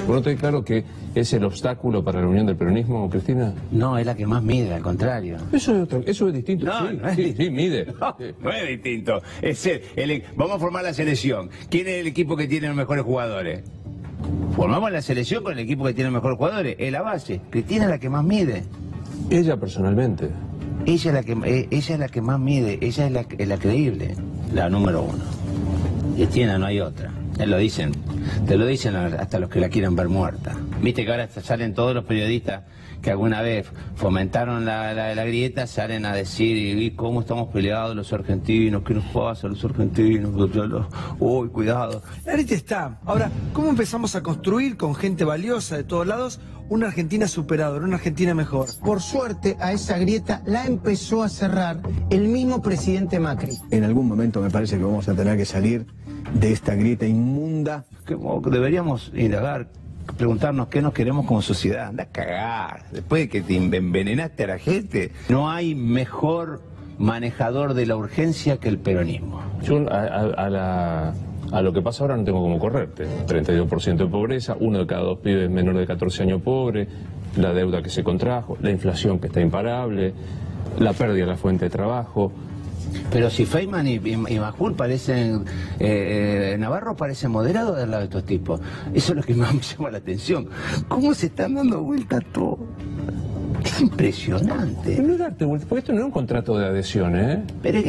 ¿Vos no tenés claro que es el obstáculo para la unión del peronismo, Cristina? No, es la que más mide, al contrario. Eso es distinto. No, sí, no es sí, sí, mide. No es distinto. Vamos a formar la selección. ¿Quién es el equipo que tiene los mejores jugadores? Formamos la selección con el equipo que tiene los mejores jugadores. Es la base. Cristina es la que más mide. Ella personalmente. Ella es la que más mide. Ella es la creíble. La número uno. Cristina no hay otra. Te lo dicen hasta los que la quieren ver muerta. Viste que ahora salen todos los periodistas que alguna vez fomentaron la grieta, salen a decir, ¿y cómo estamos peleados los argentinos? ¿Qué nos pasa a los argentinos? Uy, cuidado. La grieta está. Ahora, ¿cómo empezamos a construir con gente valiosa de todos lados una Argentina superadora, una Argentina mejor? Por suerte, a esa grieta la empezó a cerrar el mismo presidente Macri. En algún momento me parece que vamos a tener que salir de esta grieta inmunda. Deberíamos indagar, preguntarnos qué nos queremos como sociedad. Anda a cagar. Después de que te envenenaste a la gente, no hay mejor manejador de la urgencia que el peronismo. Yo a lo que pasa ahora no tengo cómo correrte. 32% de pobreza, 1 de cada 2 pibes menor de 14 años pobre, la deuda que se contrajo, la inflación que está imparable, la pérdida de la fuente de trabajo. Pero si Feynman y Majul parecen, Navarro parece moderado al lado de estos tipos. Eso es lo que más me llama la atención. ¿Cómo se están dando vuelta todo? Es impresionante. No darte vuelta, porque esto no es un contrato de adhesión, ¿eh? Pero,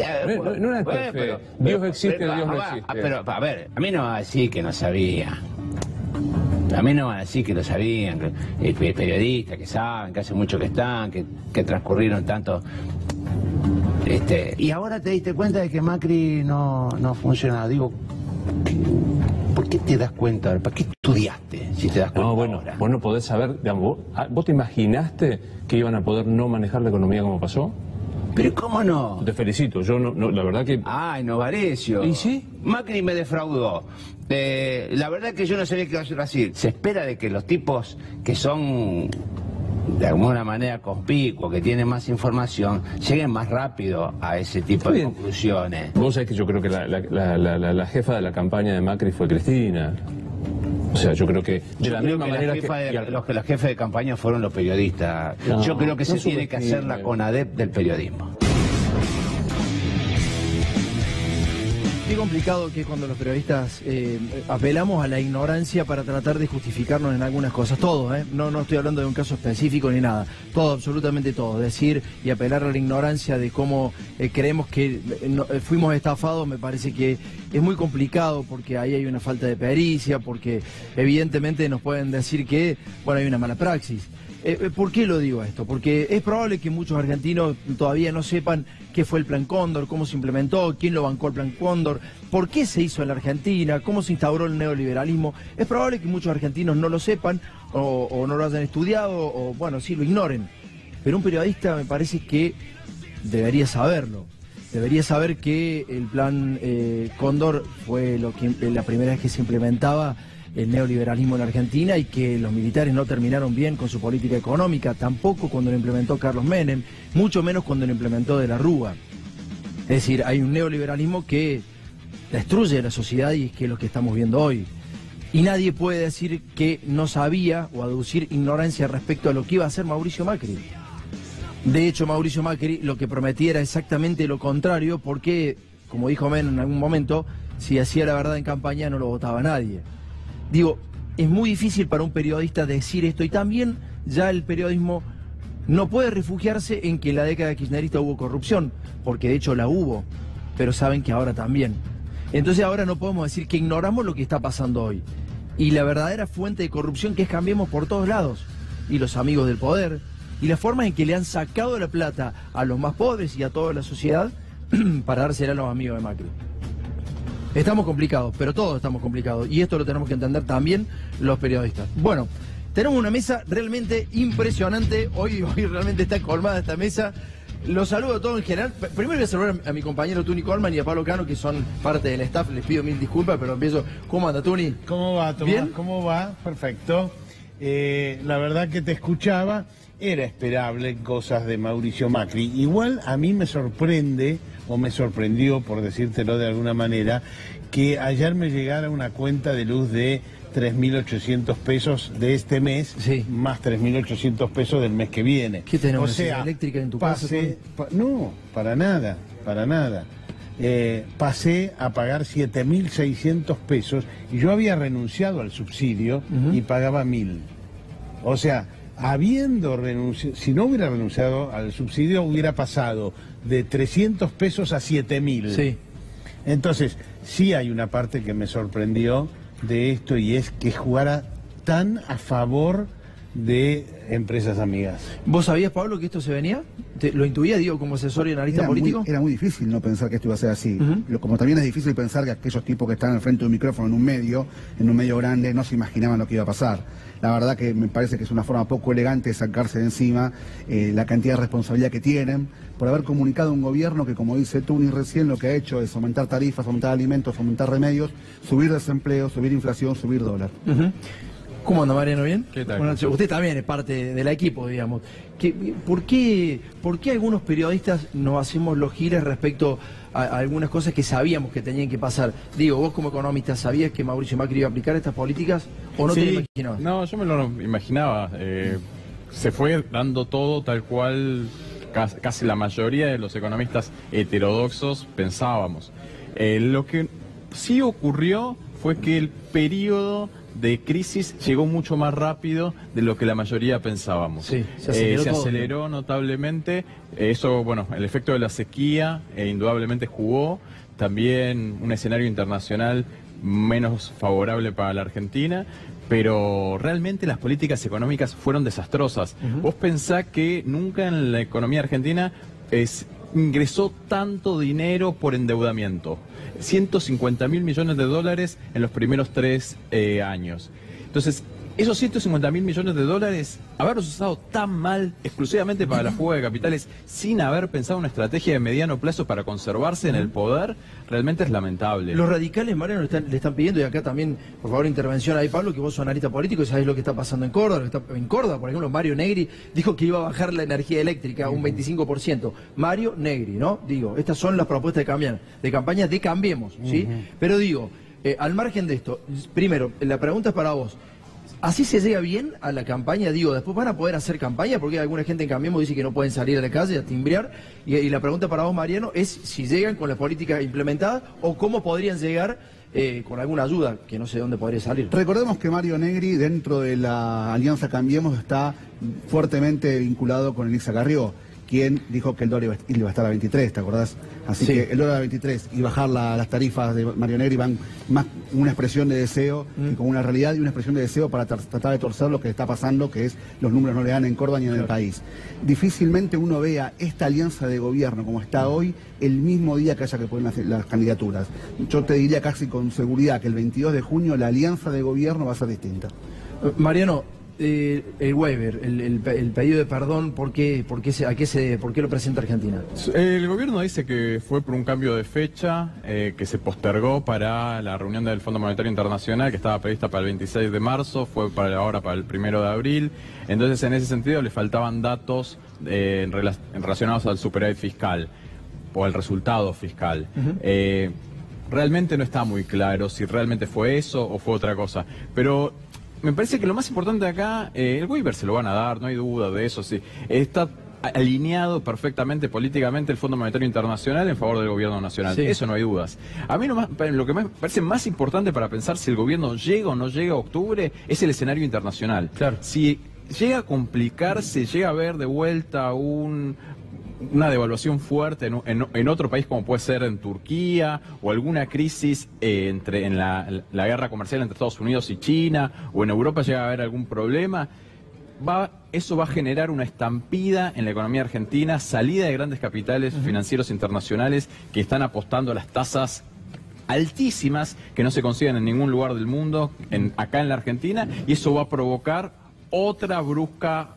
no es fe. Dios existe, Dios no existe. Pero, a ver, a mí no va a decir que no sabía. A mí no van a decir que lo sabían, que periodistas que saben, que hace mucho que están, que transcurrieron tanto. Y ahora te diste cuenta de que Macri no funciona. Digo, ¿por qué te das cuenta? ¿Para qué estudiaste si te das cuenta? No, bueno, ahora? vos no podés saber, digamos, ¿vos te imaginaste que iban a poder no manejar la economía como pasó? Pero ¿cómo no? Te felicito, yo no, la verdad que... Ay, Novarecio. ¿Y sí? Macri me defraudó. La verdad que yo no sabía qué iba a ser así. Se espera de que los tipos que son de alguna manera conspicuos, que tienen más información, lleguen más rápido a ese tipo de conclusiones. Vos sabés que yo creo que la jefa de la campaña de Macri fue Cristina. O sea, yo creo que de la misma manera que los jefes de campaña fueron los periodistas. No, yo creo que se tiene que hacer la CONADEP del periodismo. Qué complicado que es cuando los periodistas apelamos a la ignorancia para tratar de justificarnos en algunas cosas. Todo, no estoy hablando de un caso específico ni nada. Todo, absolutamente todo. Decir y apelar a la ignorancia de cómo creemos que fuimos estafados me parece que es muy complicado, porque ahí hay una falta de pericia, porque evidentemente nos pueden decir que, bueno, hay una mala praxis. ¿Por qué lo digo esto? Porque es probable que muchos argentinos todavía no sepan qué fue el Plan Cóndor, cómo se implementó, quién lo bancó el Plan Cóndor, por qué se hizo en la Argentina, cómo se instauró el neoliberalismo. Es probable que muchos argentinos no lo sepan o no lo hayan estudiado o, bueno, sí, lo ignoren. Pero un periodista me parece que debería saberlo. Debería saber que el Plan Cóndor fue la primera vez que se implementaba el neoliberalismo en la Argentina, y que los militares no terminaron bien con su política económica, tampoco cuando lo implementó Carlos Menem, mucho menos cuando lo implementó De la Rúa. Es decir, hay un neoliberalismo que destruye la sociedad, y es que es lo que estamos viendo hoy. Y nadie puede decir que no sabía o aducir ignorancia respecto a lo que iba a hacer Mauricio Macri. De hecho, Mauricio Macri lo que prometía era exactamente lo contrario, porque, como dijo Menem en algún momento, si hacía la verdad en campaña no lo votaba nadie. Digo, es muy difícil para un periodista decir esto, y también ya el periodismo no puede refugiarse en que en la década kirchnerista hubo corrupción, porque de hecho la hubo, pero saben que ahora también. Entonces ahora no podemos decir que ignoramos lo que está pasando hoy. Y la verdadera fuente de corrupción, que es Cambiemos por todos lados, y los amigos del poder, y las formas en que le han sacado la plata a los más pobres y a toda la sociedad para dársela a los amigos de Macri. Estamos complicados, pero todos estamos complicados, y esto lo tenemos que entender también los periodistas. Bueno, tenemos una mesa realmente impresionante. Hoy realmente está colmada esta mesa. Los saludo a todos en general. Primero voy a saludar a mi compañero Tuni Colman y a Pablo Cano, que son parte del staff. Les pido mil disculpas, pero empiezo. ¿Cómo anda, Tuni? ¿Cómo va, Tomás? ¿Bien? ¿Cómo va? Perfecto. La verdad que te escuchaba, era esperable cosas de Mauricio Macri. Igual a mí me sorprende o me sorprendió, por decírtelo de alguna manera, que ayer me llegara una cuenta de luz de 3.800 pesos de este mes, sí, más 3.800 pesos del mes que viene. ¿Qué tenés, o una sea, eléctrica en tu casa? No, para nada, para nada. Pasé a pagar 7.600 pesos y yo había renunciado al subsidio y pagaba 1.000. O sea, habiendo renunciado, si no hubiera renunciado al subsidio, hubiera pasado de 300 pesos a 7.000. Sí. Entonces, sí hay una parte que me sorprendió de esto y es que jugara tan a favor de empresas amigas. ¿Vos sabías, Pablo, que esto se venía? ¿Lo intuía, digo, como asesor y analista político? Era muy difícil no pensar que esto iba a ser así. Como también es difícil pensar que aquellos tipos que están al frente de un micrófono en un medio grande, no se imaginaban lo que iba a pasar. La verdad que me parece que es una forma poco elegante de sacarse de encima la cantidad de responsabilidad que tienen por haber comunicado a un gobierno que, como dice Tuni recién, lo que ha hecho es aumentar tarifas, aumentar alimentos, aumentar remedios, subir desempleo, subir inflación, subir dólar. ¿Cómo anda, Mariano? ¿Bien? ¿Qué tal? Bueno, usted también es parte del equipo, digamos. ¿Por qué algunos periodistas nos hacemos los giles respecto a algunas cosas que sabíamos que tenían que pasar? Digo, vos como economista, ¿sabías que Mauricio Macri iba a aplicar estas políticas o no te lo imaginabas? No, yo me lo imaginaba. Se fue dando todo tal cual casi la mayoría de los economistas heterodoxos pensábamos. Lo que sí ocurrió fue que el periodo de crisis llegó mucho más rápido de lo que la mayoría pensábamos. Sí, se aceleró notablemente. Eso, bueno, el efecto de la sequía indudablemente jugó. También un escenario internacional menos favorable para la Argentina. Pero realmente las políticas económicas fueron desastrosas. Vos pensás que nunca en la economía argentina ingresó tanto dinero por endeudamiento. 150.000 millones de dólares en los primeros 3 años. Entonces, esos 150.000 millones de dólares, haberlos usado tan mal exclusivamente para la fuga de capitales sin haber pensado una estrategia de mediano plazo para conservarse en el poder, realmente es lamentable. Los radicales, Mariano, le están pidiendo, y acá también, por favor, intervención ahí, Pablo, que vos sos analista político y sabés lo que está pasando en Córdoba. En Córdoba, por ejemplo, Mario Negri dijo que iba a bajar la energía eléctrica un 25%. Mario Negri, ¿no? Digo, estas son las propuestas de campaña de Cambiemos, ¿sí? Pero digo, al margen de esto, primero, la pregunta es para vos. ¿Así se llega bien a la campaña? Digo, después van a poder hacer campaña, porque alguna gente en Cambiemos dice que no pueden salir a la calle a timbrear. Y la pregunta para vos, Mariano, es si llegan con la política implementada o cómo podrían llegar con alguna ayuda, que no sé dónde podría salir. Recordemos que Mario Negri, dentro de la Alianza Cambiemos, está fuertemente vinculado con Elisa Carrió, quien dijo que el dólar iba a estar a 23, ¿te acordás? Así que el dólar a 23 y bajar las tarifas de Mario Negri van más una expresión de deseo que como una realidad, y una expresión de deseo para tratar de torcer lo que está pasando, que es los números no le dan en Córdoba ni en el país. Difícilmente uno vea esta alianza de gobierno como está hoy el mismo día que haya que poner las candidaturas. Yo te diría casi con seguridad que el 22 de junio la alianza de gobierno va a ser distinta. Mariano, el waiver, el pedido de perdón, ¿por qué lo presenta Argentina? El gobierno dice que fue por un cambio de fecha que se postergó para la reunión del Fondo Monetario Internacional, que estaba prevista para el 26 de marzo, fue ahora para el 1 de abril. Entonces, en ese sentido, le faltaban datos relacionados al superávit fiscal o al resultado fiscal. Realmente no está muy claro si realmente fue eso o fue otra cosa, pero me parece que lo más importante acá, el waiver se lo van a dar, no hay duda de eso, sí. Está alineado perfectamente políticamente el Fondo Monetario Internacional en favor del gobierno nacional, eso no hay dudas. A mí lo que me parece más importante para pensar si el gobierno llega o no llega a octubre es el escenario internacional. Claro. Si llega a complicarse, llega a haber de vuelta una devaluación fuerte en otro país como puede ser en Turquía, o alguna crisis en la guerra comercial entre Estados Unidos y China, o en Europa llega a haber algún problema, eso va a generar una estampida en la economía argentina, salida de grandes capitales financieros internacionales que están apostando a las tasas altísimas que no se consiguen en ningún lugar del mundo, acá en la Argentina, y eso va a provocar otra brusca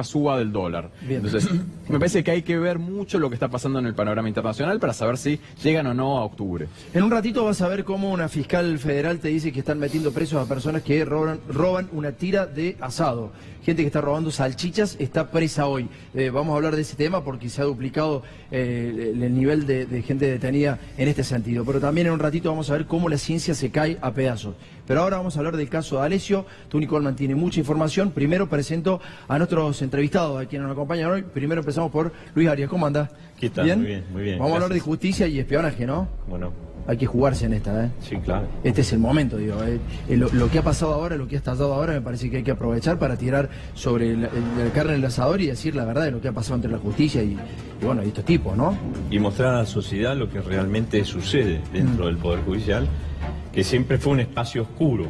suba del dólar. Bien. Entonces, me parece que hay que ver mucho lo que está pasando en el panorama internacional para saber si llegan o no a octubre. En un ratito vas a ver cómo una fiscal federal te dice que están metiendo presos a personas que roban una tira de asado. Gente que está robando salchichas está presa hoy. Vamos a hablar de ese tema porque se ha duplicado el nivel de gente detenida en este sentido. Pero también en un ratito vamos a ver cómo la ciencia se cae a pedazos. Pero ahora vamos a hablar del caso de Alessio. Tony Coleman tiene mucha información. Primero presento a nuestros entrevistados, a quienes nos acompañan hoy. Primero empezamos por Luis Arias. ¿Cómo anda? ¿Qué tal? ¿Bien? Muy bien, muy bien. Vamos a hablar de justicia y espionaje, ¿no? Bueno. Hay que jugarse en esta, ¿eh? Sí, claro. Este es el momento, digo. Lo que ha pasado ahora, lo que ha estallado ahora, me parece que hay que aprovechar para tirar sobre la carne en el asador y decir la verdad de lo que ha pasado entre la justicia y bueno, y estos tipos, ¿no? Y mostrar a la sociedad lo que realmente sucede dentro del Poder Judicial, que siempre fue un espacio oscuro,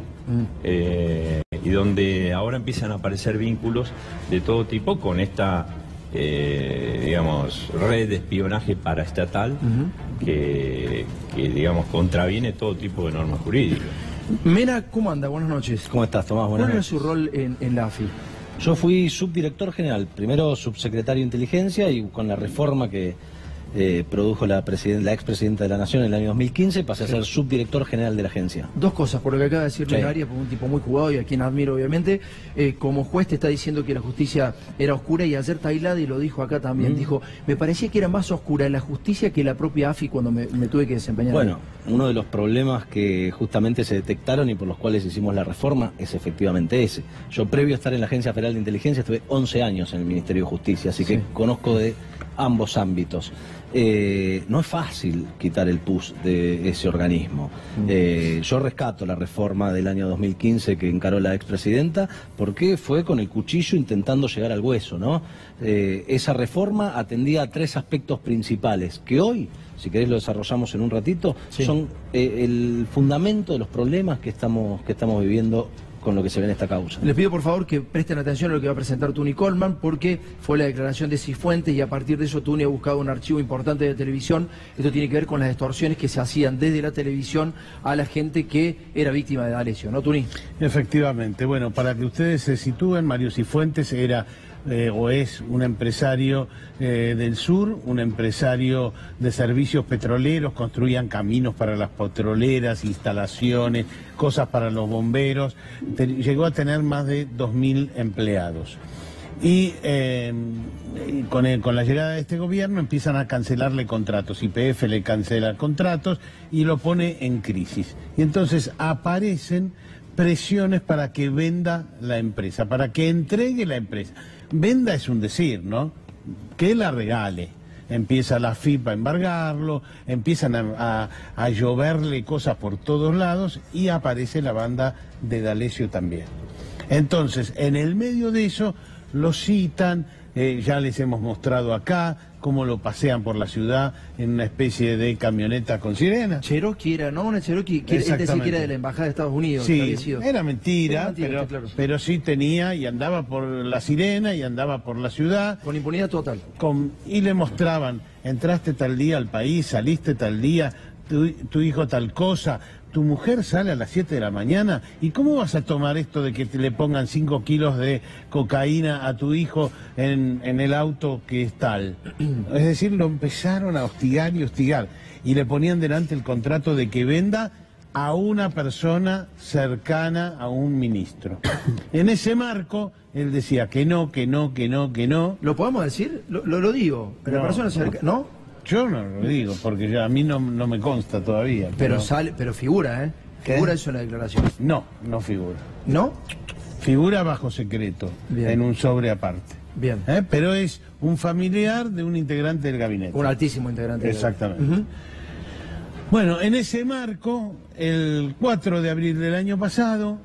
y donde ahora empiezan a aparecer vínculos de todo tipo con esta, digamos, red de espionaje paraestatal que, digamos, contraviene todo tipo de normas jurídicas. Mena, ¿cómo anda? Buenas noches. ¿Cómo estás, Tomás? Buenas ¿Cuál era noches. su rol en la AFI? Yo fui subdirector general, primero subsecretario de Inteligencia y con la reforma que produjo la expresidenta de la Nación en el año 2015 pasé a ser subdirector general de la agencia. Dos cosas, por lo que acaba de decir Luis Arias, por un tipo muy jugado y a quien admiro obviamente. Como juez te está diciendo que la justicia era oscura y ayer Tailade lo dijo acá también. Dijo, me parecía que era más oscura la justicia que la propia AFI cuando me tuve que desempeñar. Bueno, uno de los problemas que justamente se detectaron y por los cuales hicimos la reforma es efectivamente ese. Yo previo a estar en la Agencia Federal de Inteligencia estuve 11 años en el Ministerio de Justicia, así que conozco de ambos ámbitos. No es fácil quitar el PUS de ese organismo. Yo rescato la reforma del año 2015 que encaró la expresidenta porque fue con el cuchillo intentando llegar al hueso, ¿no? Esa reforma atendía a 3 aspectos principales que hoy, si querés lo desarrollamos en un ratito, son el fundamento de los problemas que estamos viviendo con lo que se ve en esta causa. Les pido por favor que presten atención a lo que va a presentar Tony Coleman porque fue la declaración de Cifuentes y a partir de eso Tony ha buscado un archivo importante de televisión. Esto tiene que ver con las extorsiones que se hacían desde la televisión a la gente que era víctima de Alessio, ¿no, Tony? Efectivamente. Bueno, para que ustedes se sitúen, Mario Cifuentes era o es un empresario del sur, un empresario de servicios petroleros, construían caminos para las petroleras, instalaciones, cosas para los bomberos, llegó a tener más de 2.000 empleados. Y con la llegada de este gobierno empiezan a cancelarle contratos, YPF le cancela contratos y lo pone en crisis. Y entonces aparecen presiones para que venda la empresa, para que entregue la empresa. Venda es un decir, ¿no? Que la regale. Empieza la FIP a embargarlo, empiezan a lloverle cosas por todos lados y aparece la banda de D'Alessio también. Entonces, en el medio de eso, lo citan, ya les hemos mostrado acá cómo lo pasean por la ciudad en una especie de camioneta con sirena. Cherokee era, ¿no? Una Cherokee que él decía que era de la Embajada de Estados Unidos. Sí, era mentira, pero sí tenía y andaba por la sirena y andaba por la ciudad. Con impunidad total. Y le mostraban, entraste tal día al país, saliste tal día, tu hijo tal cosa, tu mujer sale a las 7 de la mañana, ¿y cómo vas a tomar esto de que te le pongan 5 kilos de cocaína a tu hijo en el auto que es tal? Es decir, lo empezaron a hostigar y hostigar, y le ponían delante el contrato de que venda a una persona cercana a un ministro. En ese marco, él decía que no, que no, que no, que no. ¿Lo podemos decir? Lo digo, pero la persona cercana, ¿no? Yo no lo digo, porque a mí no me consta todavía. Pero figura, ¿eh? ¿Qué? ¿Figura eso en la declaración? No figura. ¿No? Figura bajo secreto, en un sobre aparte. Bien. Pero es un familiar de un integrante del gabinete. Un altísimo integrante. Exactamente. Bueno, en ese marco, el 4 de abril del año pasado,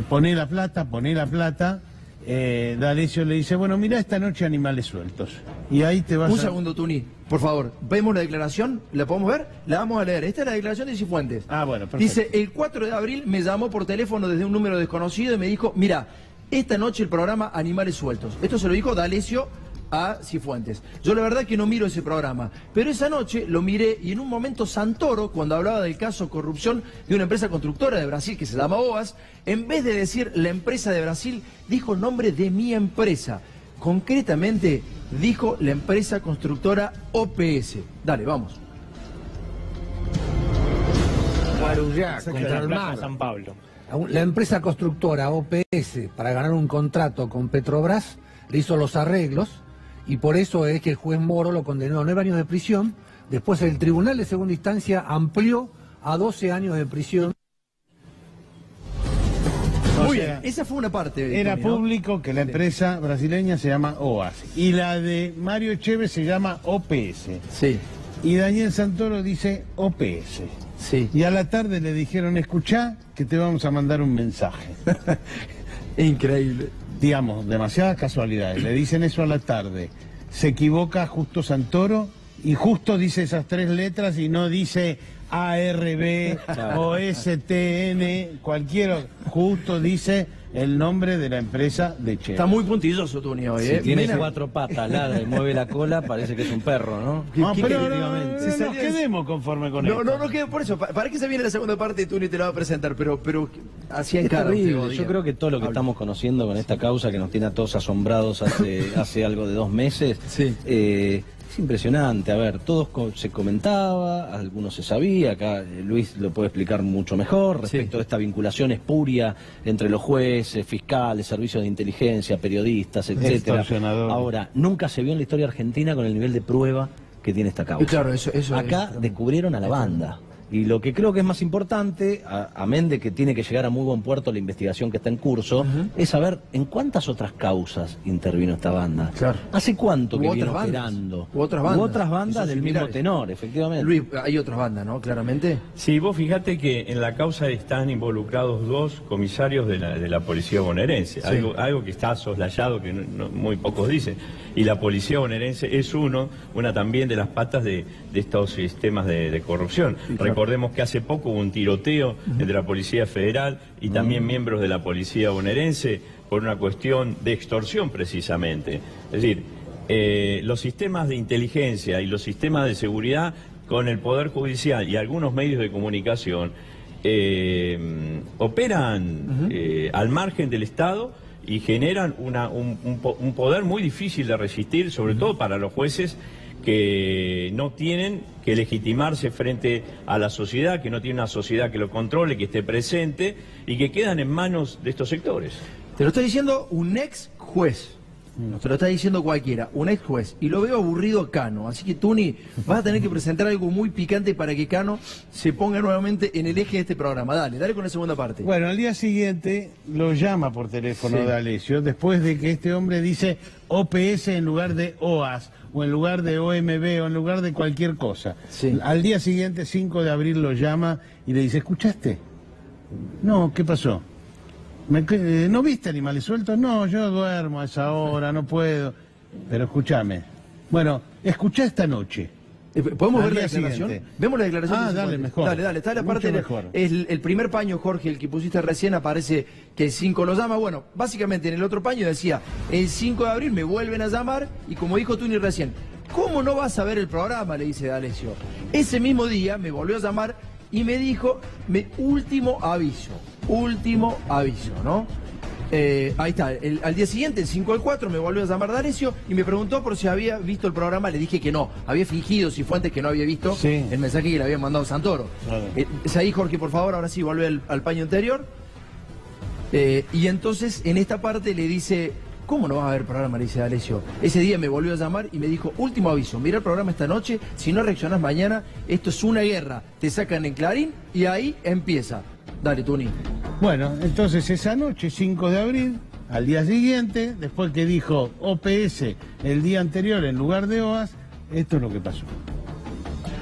pone la plata, D'Alessio le dice, bueno, mira esta noche Animales Sueltos. Y ahí te vas Un segundo, Tuni, por favor. Vemos la declaración, ¿la podemos ver? La vamos a leer. Esta es la declaración de Cifuentes. Ah, bueno, perfecto. Dice, el 4 de abril me llamó por teléfono desde un número desconocido y me dijo, mira, esta noche el programa Animales Sueltos. Esto se lo dijo D'Alessio a Cifuentes. Yo la verdad que no miro ese programa, pero esa noche lo miré y en un momento Santoro, cuando hablaba del caso corrupción de una empresa constructora de Brasil que se llama OAS, en vez de decir la empresa de Brasil, dijo el nombre de mi empresa. Concretamente, dijo la empresa constructora OPS. Dale, vamos. Marujá, contra el mar. San Pablo. La empresa constructora OPS, para ganar un contrato con Petrobras, le hizo los arreglos y por eso es que el juez Moro lo condenó a 9 años de prisión. Después el tribunal de segunda instancia amplió a 12 años de prisión. Muy bien, esa fue una parte. Era Tony, ¿no? público que la empresa brasileña se llama OAS y la de Mario Echeve se llama OPS. Sí. Y Daniel Santoro dice OPS. Sí. Y a la tarde le dijeron, escuchá que te vamos a mandar un mensaje. Increíble. Digamos, demasiadas casualidades. Le dicen eso a la tarde. Se equivoca justo Santoro y justo dice esas 3 letras y no dice ARB o STN, cualquiera. Justo dice el nombre de la empresa de Che. Está muy puntilloso Tony hoy, Si tiene 4 patas, ladra y mueve la cola, parece que es un perro, ¿no? No, pero no nos quedemos conforme con esto. No quedo por eso. ¿Para qué se viene la segunda parte y Tony te la va a presentar? Pero así Es terrible. Yo creo que todo lo que estamos conociendo con esta causa que nos tiene a todos asombrados hace algo de 2 meses, sí. Es impresionante. A ver, todos se comentaba, algunos se sabía, acá Luis lo puede explicar mucho mejor, respecto a esta vinculación espuria entre los jueces, fiscales, servicios de inteligencia, periodistas, etcétera. Ahora, nunca se vio en la historia argentina con el nivel de prueba que tiene esta causa. Claro, eso acá descubrieron a la banda. Y lo que creo que es más importante, amén de que tiene que llegar a muy buen puerto la investigación que está en curso, es saber en cuántas otras causas intervino esta banda. Claro. ¿Hace cuánto que viene operando? Hubo otras bandas del mismo tenor, efectivamente. Luis, hay otras bandas, ¿no? Claramente. Sí, vos fíjate que en la causa están involucrados 2 comisarios de la policía bonaerense, sí. algo que está soslayado, que muy pocos dicen. Y la policía bonaerense es una también de las patas de estos sistemas de corrupción. Sí, claro. Recordemos que hace poco hubo un tiroteo entre la Policía Federal y también miembros de la policía bonaerense por una cuestión de extorsión precisamente. Es decir, los sistemas de inteligencia y los sistemas de seguridad con el Poder Judicial y algunos medios de comunicación operan al margen del Estado y generan un poder muy difícil de resistir, sobre todo para los jueces que no tienen que legitimarse frente a la sociedad, que no tiene una sociedad que lo controle, que esté presente y que quedan en manos de estos sectores. Te lo está diciendo un ex juez. No te lo está diciendo cualquiera, un ex juez. Y lo veo aburrido a Cano. Así que, Tuni, vas a tener que presentar algo muy picante para que Cano se ponga nuevamente en el eje de este programa. Dale con la segunda parte. Bueno, al día siguiente lo llama por teléfono D'Alessio, después de que este hombre dice OPS en lugar de OAS, o en lugar de OMB, o en lugar de cualquier cosa. Sí. Al día siguiente, 5 de abril, lo llama y le dice, ¿escuchaste? No, ¿qué pasó? ¿No viste Animales Sueltos? No, yo duermo a esa hora, no puedo. Pero escúchame. Bueno, escuchá esta noche. ¿Podemos ver la declaración? Siguiente. Vemos la declaración. Dale, mejor. Dale, está la parte el primer paño, Jorge, el que pusiste recién, aparece que el 5 lo llama. Bueno, básicamente en el otro paño decía, el 5 de abril me vuelven a llamar y como dijo Tuni recién, ¿cómo no vas a ver el programa? Le dice D'Alessio. Ese mismo día me volvió a llamar y me dijo, último aviso, ¿no? Ahí está, al día siguiente, el 5 al 4, me volvió a llamar D'Alessio y me preguntó por si había visto el programa. Le dije que no, había fingido Cifuentes que no había visto el mensaje que le había mandado Santoro. Es ahí, Jorge, por favor, ahora sí, vuelve al paño anterior. Y entonces, en esta parte le dice, ¿cómo no vas a ver el programa? Le dice D'Alessio. Ese día me volvió a llamar y me dijo, último aviso, mira el programa esta noche, si no reaccionás mañana, esto es una guerra. Te sacan en Clarín y ahí empieza. Dale, Tuni. Bueno, entonces esa noche, 5 de abril, al día siguiente, después que dijo OPS el día anterior en lugar de OAS, esto es lo que pasó.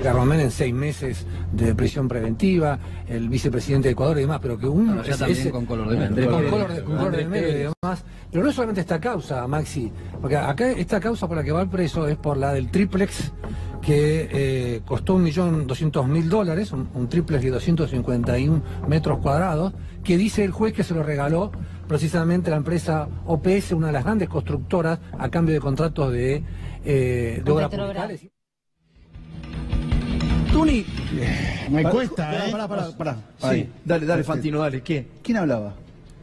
Garromén en 6 meses de prisión preventiva, el vicepresidente de Ecuador y demás, pero que uno... ya también con color de medio. Con color de medio y demás. Pero no es solamente esta causa, Maxi, porque acá esta causa por la que va el preso es por la del triplex, que costó $1.200.000, un triplex de 251 metros cuadrados, que dice el juez que se lo regaló precisamente la empresa OPS, una de las grandes constructoras, a cambio de contratos de obras públicas. Tuni, me cuesta, Pará. Sí, dale, Fantino, dale. ¿Quién hablaba?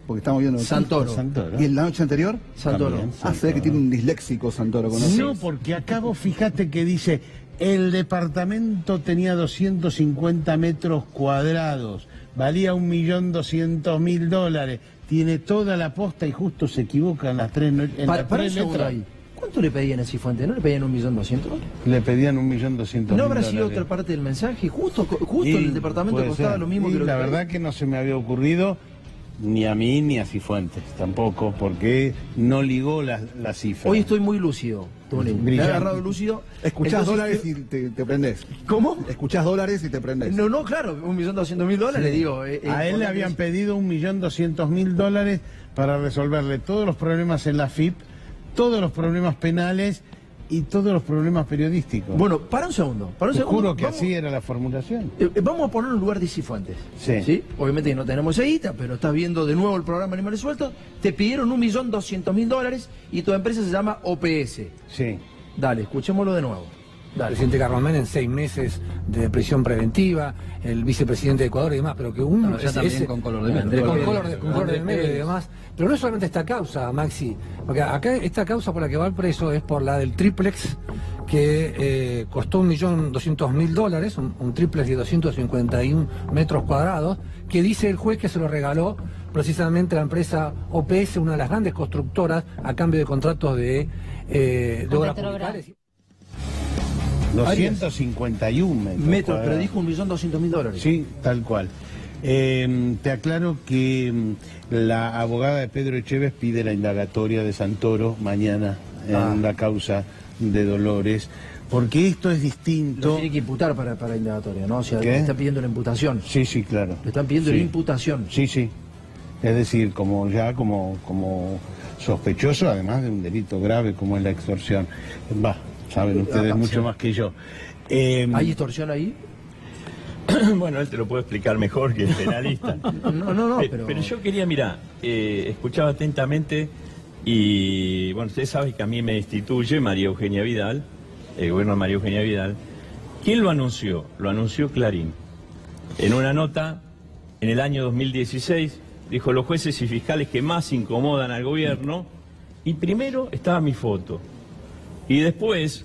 Porque estamos viendo... Santoro. ¿Y en la noche anterior? Santoro. Se ve que tiene un disléxico Santoro. No, porque acabo, fíjate que dice, el departamento tenía 250 metros cuadrados, valía $1.200.000, tiene toda la posta y justo se equivocan las tres letras. Ahí. ¿Cuánto le pedían a Cifuentes? ¿No le pedían 1.200.000? Le pedían $1.200.000. ¿No habrá sido otra parte del mensaje? Justo el departamento costaba lo mismo que lo que... La verdad que no se me había ocurrido, ni a mí ni a Cifuentes tampoco, porque no ligó la cifra. Hoy estoy muy lúcido, Tony. Me he agarrado lúcido. Escuchás dólares y te prendés. ¿Cómo? Escuchás dólares y te prendés. No, claro, $1.200.000, digo. A él le habían pedido $1.200.000 para resolverle todos los problemas en la FIP, todos los problemas penales y todos los problemas periodísticos. Bueno, para un segundo. Te juro que así era la formulación. Vamos a poner un lugar de Cifuentes. Sí. Obviamente que no tenemos esa guita, pero estás viendo de nuevo el programa Animales Sueltos. Te pidieron $1.200.000 y tu empresa se llama OPS. Sí. Dale, escuchémoslo de nuevo. El presidente Carlos Menem, 6 meses de prisión preventiva, el vicepresidente de Ecuador y demás, pero que uno... ya también con color de medio. Con color de medio y demás. Pero no es solamente esta causa, Maxi, porque acá esta causa por la que va el preso es por la del triplex, que costó $1.200.000, un triplex de 251 metros cuadrados, que dice el juez que se lo regaló precisamente la empresa OPS, una de las grandes constructoras, a cambio de contratos de obras públicas. 251 metros, pero dijo $1.200.000. Sí, tal cual. Te aclaro que la abogada de Pedro Echeves pide la indagatoria de Santoro mañana en la causa de Dolores, porque esto es distinto. Lo tiene que imputar para la indagatoria, ¿no? O sea, le están pidiendo la imputación. Sí, claro. Le están pidiendo la imputación. Sí. Es decir, como sospechoso, además de un delito grave como es la extorsión. Saben ustedes mucho más que yo. ¿Hay extorsión ahí? Bueno, él te lo puede explicar mejor que el penalista. No, pero yo quería, escuchaba atentamente y, bueno, ustedes saben que a mí me destituye María Eugenia Vidal, el gobierno de María Eugenia Vidal. ¿Quién lo anunció? Lo anunció Clarín. En una nota, en el año 2016, dijo: los jueces y fiscales que más incomodan al gobierno, y primero estaba mi foto. Y después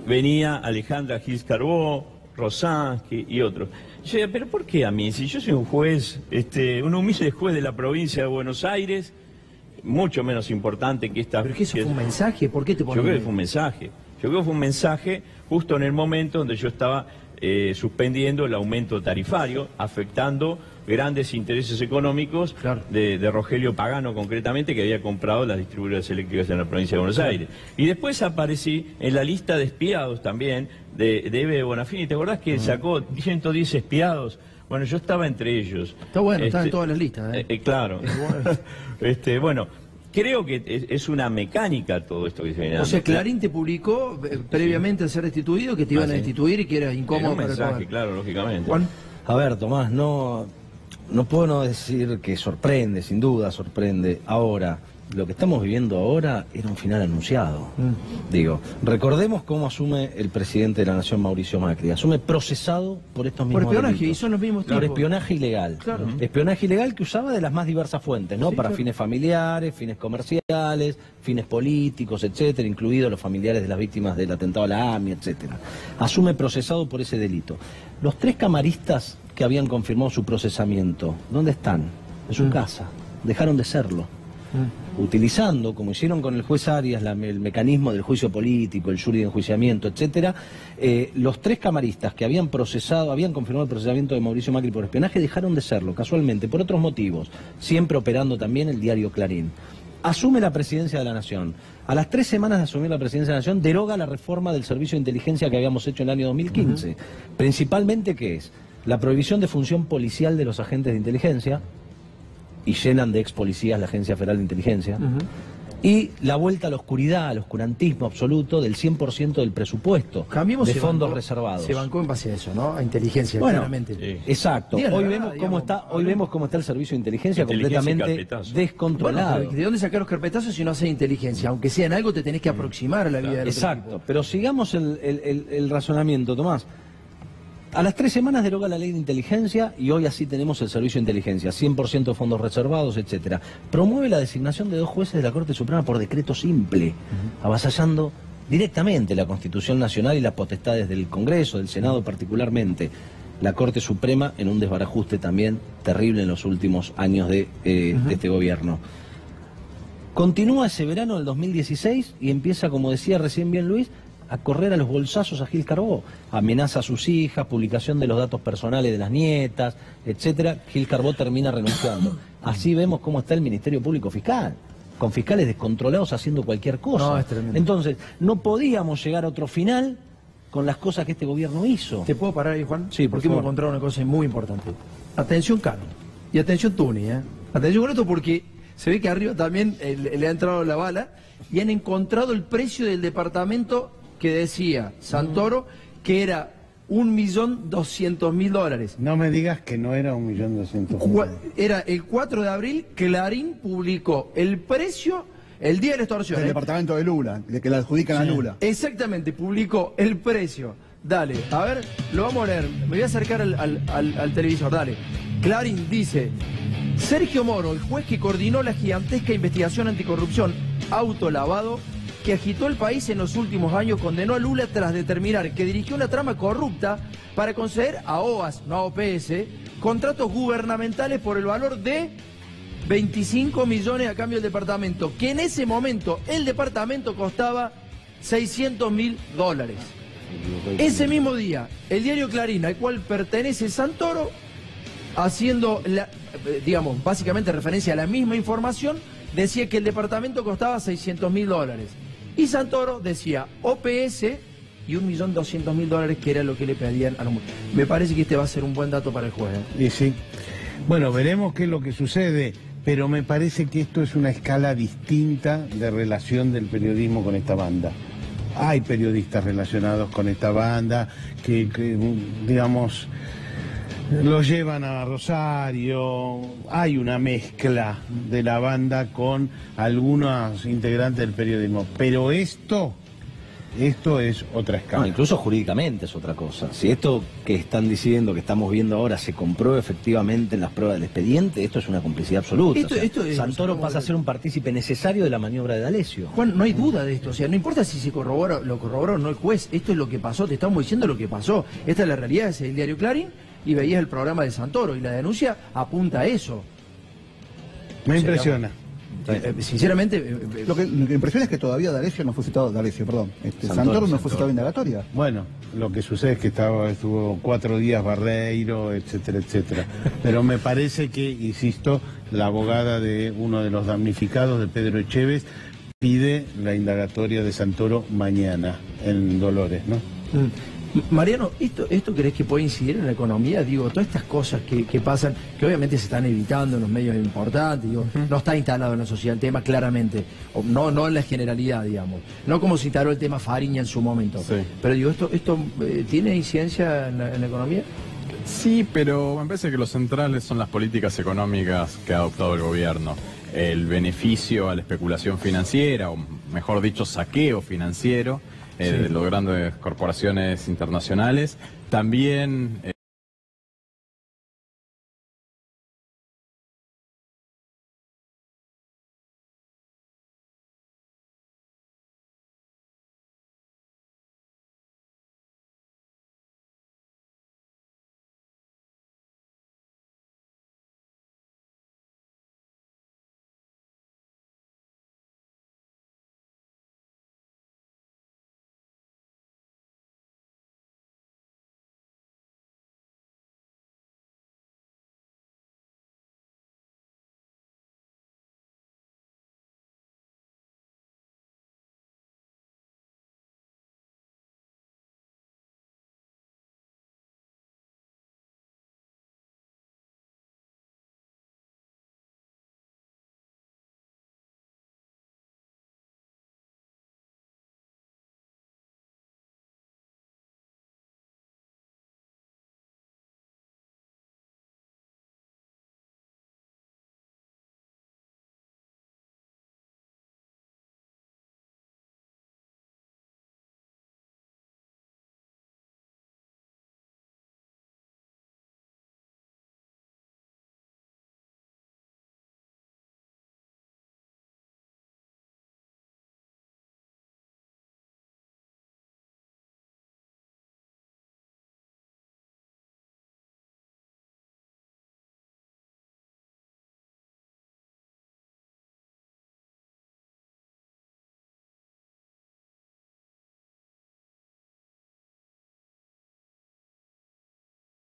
venía Alejandra Gils Carbó, Rosansky y otros. Yo decía, ¿pero por qué a mí? Si yo soy un juez, un humilde juez de la provincia de Buenos Aires, mucho menos importante que esta... ¿Pero qué eso fue un mensaje? ¿Por qué te ponen? Yo creo que fue un mensaje. Yo creo que fue un mensaje justo en el momento donde yo estaba suspendiendo el aumento tarifario, afectando grandes intereses económicos de Rogelio Pagano, concretamente, que había comprado las distribuidoras eléctricas en la provincia de Buenos Aires. Y después aparecí en la lista de espiados también de Eve Bonafini. ¿Te acordás que sacó 110 espiados? Bueno, yo estaba entre ellos. Está bueno, está en todas las listas. Claro. Bueno, creo que es una mecánica todo esto que se viene dando. O sea, Clarín te publicó previamente a ser destituido que te iban a destituir y que era incómodo para el poder. Claro, lógicamente. Juan. A ver, Tomás, no puedo no decir que sorprende, sin duda sorprende. Ahora, lo que estamos viviendo ahora era un final anunciado. Digo, recordemos cómo asume el presidente de la Nación, Mauricio Macri. Asume procesado por estos mismos por espionaje, delitos. y son los mismos tipos. Por espionaje ilegal. Claro. Espionaje ilegal que usaba de las más diversas fuentes, ¿no? Sí, para fines familiares, fines comerciales, fines políticos, etcétera, incluidos los familiares de las víctimas del atentado a la AMI, etcétera. Asume procesado por ese delito. Los 3 camaristas que habían confirmado su procesamiento, ¿dónde están? En su casa. Dejaron de serlo. Utilizando, como hicieron con el juez Arias, el mecanismo del juicio político, el jury de enjuiciamiento, etcétera, los 3 camaristas que habían confirmado el procesamiento de Mauricio Macri por espionaje, dejaron de serlo, casualmente, por otros motivos, siempre operando también el diario Clarín. Asume la presidencia de la Nación. A las 3 semanas de asumir la presidencia de la Nación, deroga la reforma del servicio de inteligencia que habíamos hecho en el año 2015. Principalmente, ¿qué es? La prohibición de función policial de los agentes de inteligencia, y llenan de ex policías la Agencia Federal de Inteligencia. Y la vuelta a la oscuridad, al oscurantismo absoluto del 100% del presupuesto de fondos reservados. Se bancó en base a eso, ¿no? A inteligencia, claramente. Exacto. Hoy vemos cómo está el servicio de inteligencia completamente descontrolado. Bueno, ¿de dónde sacar los carpetazos si no hace inteligencia? Aunque sea en algo te tenés que aproximar a la vida del otro Exacto. tipo. Pero sigamos el razonamiento, Tomás. A las 3 semanas deroga la ley de inteligencia y hoy así tenemos el servicio de inteligencia, 100% de fondos reservados, etcétera. Promueve la designación de 2 jueces de la Corte Suprema por decreto simple, avasallando directamente la Constitución Nacional y las potestades del Congreso, del Senado particularmente. La Corte Suprema en un desbarajuste también terrible en los últimos años de este gobierno. Continúa ese verano del 2016 y empieza, como decía recién bien Luis, a correr a los bolsazos a Gil Carbó. Amenaza a sus hijas, publicación de los datos personales de las nietas, etcétera. Gil Carbó termina renunciando. Así vemos cómo está el Ministerio Público Fiscal, con fiscales descontrolados haciendo cualquier cosa. No, es tremendo. Entonces, no podíamos llegar a otro final con las cosas que este gobierno hizo. ¿Te puedo parar ahí, Juan? Sí, porque hemos encontrado una cosa muy importante. Atención, Cano. Y atención, Tuni, ¿eh? Atención con esto porque se ve que arriba también le ha entrado la bala y han encontrado el precio del departamento que decía Santoro que era $1.200.000. No me digas que no era 1.200.000. Era el 4 de abril, Clarín publicó el precio, el día de la extorsión. Del departamento de Lula, de que la adjudican a Lula. Exactamente, publicó el precio. Dale, a ver, lo vamos a leer. Me voy a acercar al televisor, dale. Clarín dice: Sergio Moro, el juez que coordinó la gigantesca investigación anticorrupción autolavado que agitó el país en los últimos años, condenó a Lula tras determinar que dirigió una trama corrupta para conceder a OAS, no a OPS, contratos gubernamentales por el valor de 25 millones a cambio del departamento, que en ese momento el departamento costaba $600.000. Ese mismo día, el diario Clarín, al cual pertenece Santoro, haciendo, digamos, básicamente referencia a la misma información, decía que el departamento costaba $600.000. Y Santoro decía OPS y $1.200.000, que era lo que le pedían a los muchachos. Me parece que este va a ser un buen dato para el juez. Y sí. Bueno, veremos qué es lo que sucede, pero me parece que esto es una escala distinta de relación del periodismo con esta banda. Hay periodistas relacionados con esta banda que digamos, los llevan a Rosario, hay una mezcla de la banda con algunos integrantes del periodismo, pero esto es otra escala. No, incluso jurídicamente es otra cosa. Si esto que están diciendo, que estamos viendo ahora, se comprueba efectivamente en las pruebas del expediente, esto es una complicidad absoluta. Santoro pasa a ser un partícipe necesario de la maniobra de D'Alessio. Juan, no hay duda de esto. O sea, no importa si se corroboró, lo corroboró o no el juez. Esto es lo que pasó. Te estamos diciendo lo que pasó. Esta es la realidad. Es el diario Clarín y veías el programa de Santoro y la denuncia apunta a eso. Me impresiona. Sinceramente, Lo que impresiona es que todavía D'Alessio, Santoro no fue citado en indagatoria. Bueno, lo que sucede es que estuvo 4 días Barreiro, etcétera, etcétera. Pero me parece que, insisto, la abogada de uno de los damnificados, de Pedro Echeves, pide la indagatoria de Santoro mañana en Dolores, ¿no? Mariano, ¿esto crees que puede incidir en la economía? Digo, todas estas cosas que pasan, que obviamente se están evitando en los medios importantes, digo, no está instalado en la sociedad el tema claramente, o no en la generalidad, digamos, no como se instaló el tema Fariña en su momento, Sí. pero digo, ¿esto tiene incidencia en la economía? Sí, pero me parece que lo centrales son las políticas económicas que ha adoptado el gobierno. El beneficio a la especulación financiera, o mejor dicho, saqueo financiero, de las grandes corporaciones internacionales. También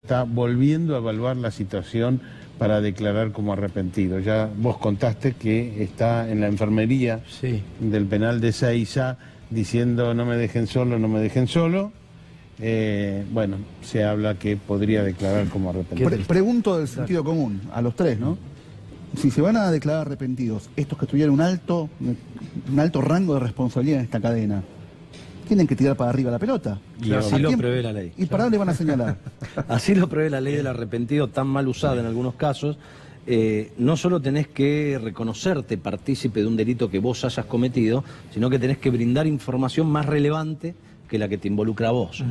está volviendo a evaluar la situación para declarar como arrepentido. Ya vos contaste que está en la enfermería del penal de Ezeiza diciendo no me dejen solo, no me dejen solo. Bueno, se habla que podría declarar como arrepentido. Pregunto del sentido común, a los tres, ¿no? Si se van a declarar arrepentidos, estos que tuvieron un alto rango de responsabilidad en esta cadena, tienen que tirar para arriba la pelota. Y así lo prevé la ley. ¿Y para dónde van a señalar? Así lo prevé la ley del arrepentido, tan mal usada en algunos casos. No solo tenés que reconocerte partícipe de un delito que vos hayas cometido, sino que tenés que brindar información más relevante que la que te involucra a vos.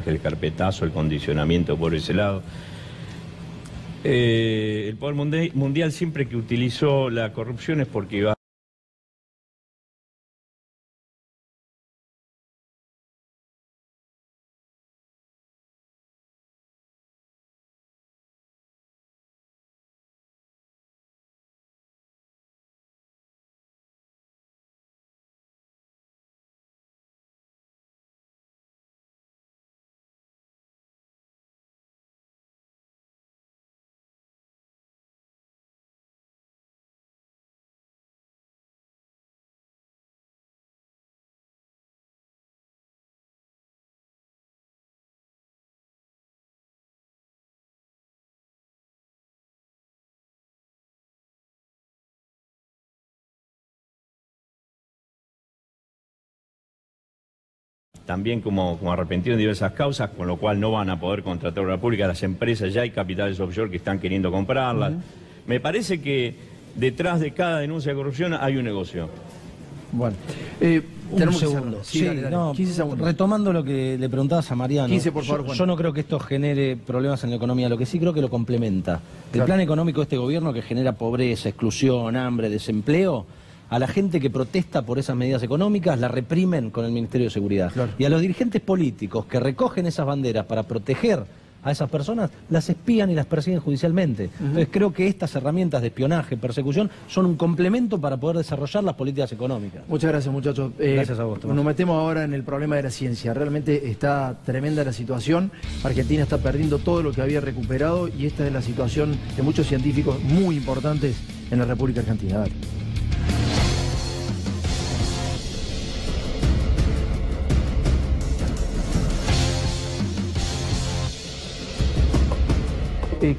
El carpetazo, el condicionamiento por ese lado. El poder mundial siempre que utilizó la corrupción es porque iba también como arrepentido en diversas causas, con lo cual no van a poder contratar obra pública. Las empresas, ya hay capitales offshore que están queriendo comprarlas. Me parece que detrás de cada denuncia de corrupción hay un negocio. Bueno, un segundo. Sí, dale. No, 15 segundos. Retomando lo que le preguntabas a Mariano. 15, por favor, Juan. Yo no creo que esto genere problemas en la economía, lo que sí creo que lo complementa. El plan económico de este gobierno, que genera pobreza, exclusión, hambre, desempleo, a la gente que protesta por esas medidas económicas la reprimen con el Ministerio de Seguridad. Y a los dirigentes políticos que recogen esas banderas para proteger a esas personas, las espían y las persiguen judicialmente. Entonces creo que estas herramientas de espionaje, persecución, son un complemento para poder desarrollar las políticas económicas. Muchas gracias, muchachos. Gracias a vos, Tomás. Nos metemos ahora en el problema de la ciencia. Realmente está tremenda la situación. Argentina está perdiendo todo lo que había recuperado y esta es la situación de muchos científicos muy importantes en la República Argentina. Dale.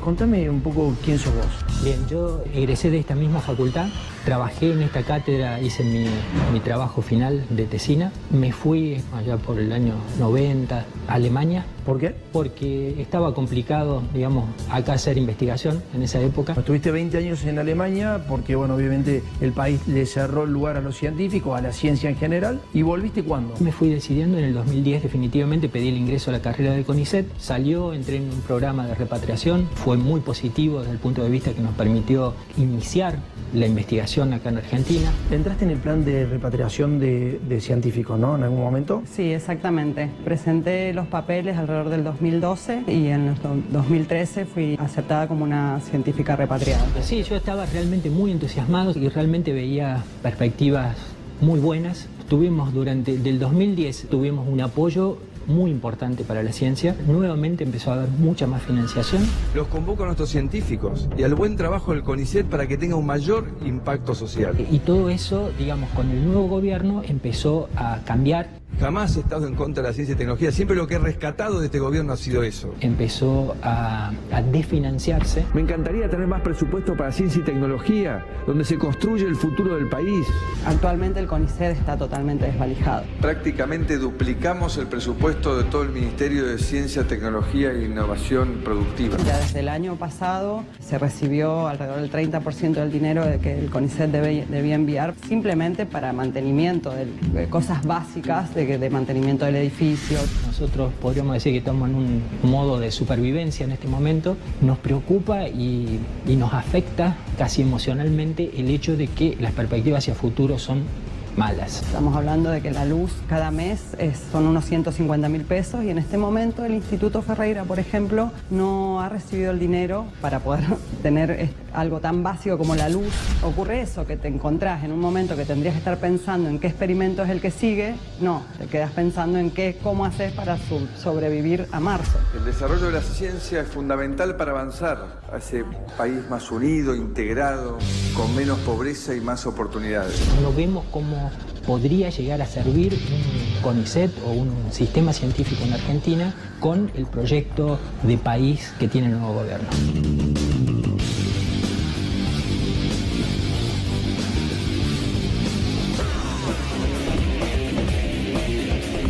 Contame un poco quién sos vos. Bien, yo egresé de esta misma facultad, trabajé en esta cátedra, hice mi trabajo final de tesina. Me fui allá por el año 90 a Alemania. ¿Por qué? Porque estaba complicado, digamos, acá hacer investigación en esa época. Estuviste 20 años en Alemania porque, bueno, obviamente el país le cerró el lugar a los científicos, a la ciencia en general. ¿Y volviste cuándo? Me fui decidiendo en el 2010 definitivamente, pedí el ingreso a la carrera del CONICET. Salió, entré en un programa de repatriación. Fue muy positivo desde el punto de vista que nos permitió iniciar la investigación acá en Argentina. ¿Entraste en el plan de repatriación de científicos, no? ¿En algún momento? Sí, exactamente. Presenté los papeles alrededor del 2012 y en el 2013 fui aceptada como una científica repatriada. Sí, yo estaba realmente muy entusiasmado y realmente veía perspectivas muy buenas. Del 2010 tuvimos un apoyo muy importante para la ciencia. Nuevamente empezó a haber mucha más financiación. Los convoco a nuestros científicos y al buen trabajo del CONICET para que tenga un mayor impacto social. Y todo eso, digamos, con el nuevo gobierno empezó a cambiar. Jamás he estado en contra de la ciencia y tecnología, siempre lo que he rescatado de este gobierno ha sido eso. Empezó a desfinanciarse. Me encantaría tener más presupuesto para ciencia y tecnología, donde se construye el futuro del país. Actualmente el CONICET está totalmente desvalijado. Prácticamente duplicamos el presupuesto de todo el Ministerio de Ciencia, Tecnología e Innovación Productiva. Ya desde el año pasado se recibió alrededor del 30% del dinero que el CONICET debía enviar simplemente para mantenimiento de cosas básicas de mantenimiento del edificio. Nosotros podríamos decir que estamos en un modo de supervivencia en este momento. Nos preocupa y nos afecta casi emocionalmente el hecho de que las perspectivas hacia futuro son malas. Estamos hablando de que la luz cada mes son unos 150.000 pesos y en este momento el Instituto Ferreira, por ejemplo, no ha recibido el dinero para poder tener algo tan básico como la luz. Ocurre eso, que te encontrás en un momento que tendrías que estar pensando en qué experimento es el que sigue, no, te quedas pensando en cómo haces para sobrevivir a marzo. El desarrollo de la ciencia es fundamental para avanzar a ese país más unido, integrado, con menos pobreza y más oportunidades. No vemos cómo podría llegar a servir un CONICET o un sistema científico en Argentina con el proyecto de país que tiene el nuevo gobierno.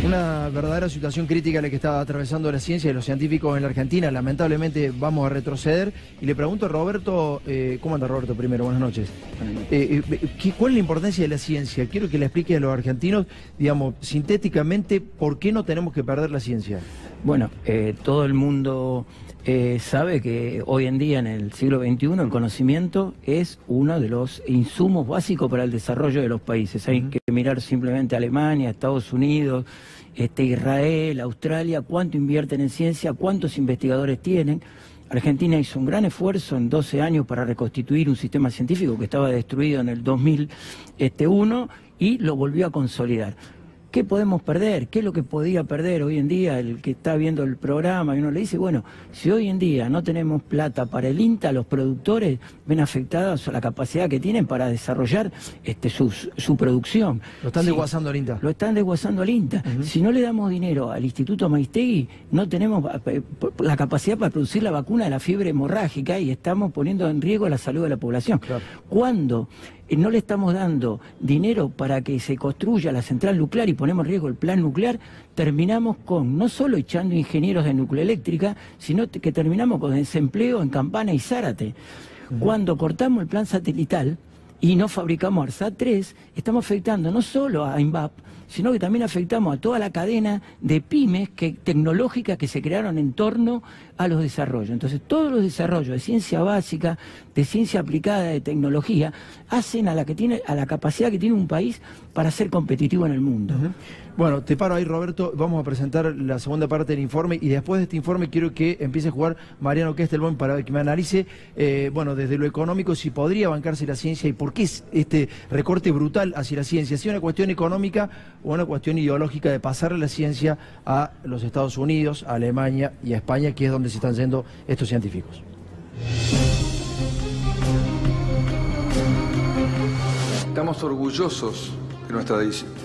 Una verdadera situación crítica la que está atravesando la ciencia y los científicos en la Argentina. Lamentablemente vamos a retroceder. Y le pregunto a Roberto, ¿cómo anda Roberto primero? Buenas noches. ¿Cuál es la importancia de la ciencia? Quiero que le explique a los argentinos, digamos, sintéticamente, ¿por qué no tenemos que perder la ciencia? Bueno, todo el mundo sabe que hoy en día, en el siglo XXI, el conocimiento es uno de los insumos básicos para el desarrollo de los países. Hay que mirar simplemente a Alemania, Estados Unidos, Israel, Australia, cuánto invierten en ciencia, cuántos investigadores tienen. Argentina hizo un gran esfuerzo en 12 años para reconstituir un sistema científico que estaba destruido en el 2001 y lo volvió a consolidar. ¿Qué podemos perder? ¿Qué es lo que podía perder hoy en día el que está viendo el programa? Y uno le dice, bueno, si hoy en día no tenemos plata para el INTA, los productores ven afectados a la capacidad que tienen para desarrollar su producción. Lo están desguazando al INTA. Lo están desguazando al INTA. Si no le damos dinero al Instituto Maistegui, no tenemos la capacidad para producir la vacuna de la fiebre hemorrágica y estamos poniendo en riesgo la salud de la población. Claro. Cuando no le estamos dando dinero para que se construya la central nuclear y ponemos en riesgo el plan nuclear, terminamos con no solo echando ingenieros de nucleoeléctrica, sino que terminamos con desempleo en Campana y Zárate. Cuando cortamos el plan satelital y no fabricamos ARSAT 3, estamos afectando no solo a INVAP, sino que también afectamos a toda la cadena de pymes tecnológicas que se crearon en torno a los desarrollos. Entonces, todos los desarrollos de ciencia básica, de ciencia aplicada, de tecnología, hacen a la capacidad que tiene un país para ser competitivo en el mundo. Bueno, te paro ahí, Roberto. Vamos a presentar la segunda parte del informe y después de este informe quiero que empiece a jugar Mariano Kestelboim para que me analice, bueno, desde lo económico, si podría bancarse la ciencia y por qué es este recorte brutal hacia la ciencia. Si es una cuestión económica o una cuestión ideológica de pasarle la ciencia a los Estados Unidos, a Alemania y a España, que es donde se están yendo estos científicos. Estamos orgullosos de nuestra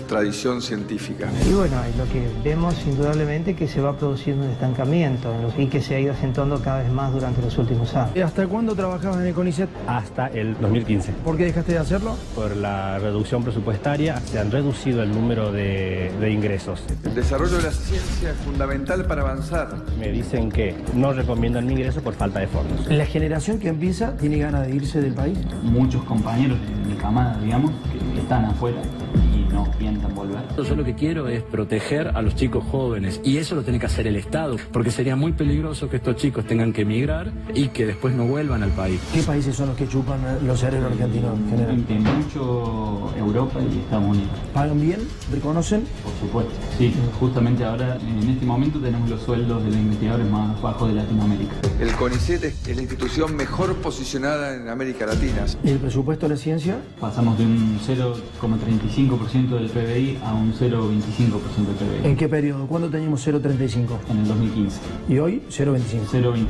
tradición científica. Y bueno, lo que vemos indudablemente que se va produciendo un estancamiento y que se ha ido acentuando cada vez más durante los últimos años. ¿Hasta cuándo trabajabas en el CONICET? Hasta el 2015. ¿Por qué dejaste de hacerlo? Por la reducción presupuestaria, se han reducido el número de ingresos. El desarrollo de la ciencia es fundamental para avanzar. Me dicen que no recomiendan mi ingreso por falta de fondos. ¿La generación que empieza tiene ganas de irse del país? Muchos compañeros de mi camada, digamos, que están afuera y no piensan volver. Yo lo que quiero es proteger a los chicos jóvenes y eso lo tiene que hacer el Estado, porque sería muy peligroso que estos chicos tengan que emigrar y que después no vuelvan al país. ¿Qué países son los que chupan los cerebros argentinos en general? Mucho Europa y Estados Unidos. ¿Pagan bien? ¿Reconocen? Por supuesto, sí. Justamente ahora, en este momento, tenemos los sueldos de los investigadores más bajos de Latinoamérica. El CONICET es la institución mejor posicionada en América Latina. ¿Y el presupuesto de la ciencia? Pasamos de un 0,35% del PBI a un 0,25% del PBI. ¿En qué periodo? ¿Cuándo teníamos 0,35? En el 2015. ¿Y hoy 0,25? 0,25.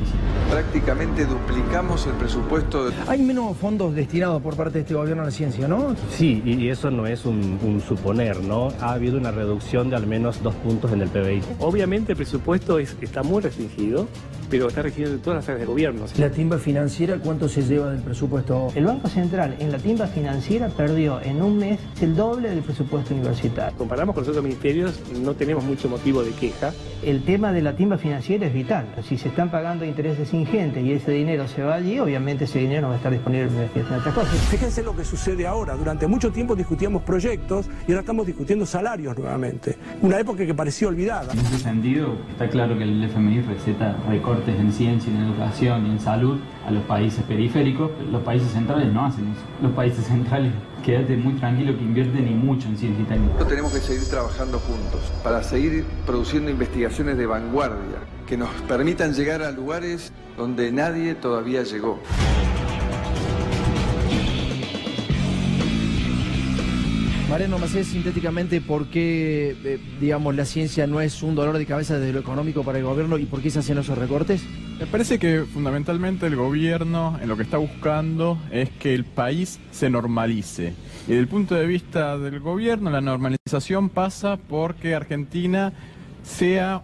Prácticamente duplicamos el presupuesto. Hay menos fondos destinados por parte de este gobierno a la ciencia, ¿no? Sí, y eso no es un suponer, ¿no? Ha habido una reducción de al menos 2 puntos en el PBI. Obviamente el presupuesto está muy restringido, pero está restringido de todas las áreas de gobierno. ¿La timba financiera cuánto se lleva del presupuesto? El Banco Central en la timba financiera perdió en un mes el doble del presupuesto universitario. Comparamos con los otros ministerios, no tenemos mucho motivo de queja. El tema de la timba financiera es vital. Si se están pagando intereses ingentes y ese dinero se va allí, obviamente ese dinero no va a estar disponible para investigación de otras cosas. Fíjense lo que sucede ahora. Durante mucho tiempo discutíamos proyectos y ahora estamos discutiendo salarios nuevamente. Una época que parecía olvidada. En ese sentido, está claro que el FMI receta recortes aportes en ciencia, en educación y en salud a los países periféricos. Los países centrales no hacen eso. Los países centrales, quédate muy tranquilo que invierten y mucho en ciencia y técnica. Tenemos que seguir trabajando juntos para seguir produciendo investigaciones de vanguardia que nos permitan llegar a lugares donde nadie todavía llegó. Mariano Macías, sintéticamente, ¿por qué, digamos, la ciencia no es un dolor de cabeza desde lo económico para el gobierno y por qué se hacen esos recortes? Me parece que fundamentalmente el gobierno en lo que está buscando es que el país se normalice. Y desde el punto de vista del gobierno, la normalización pasa porque Argentina sea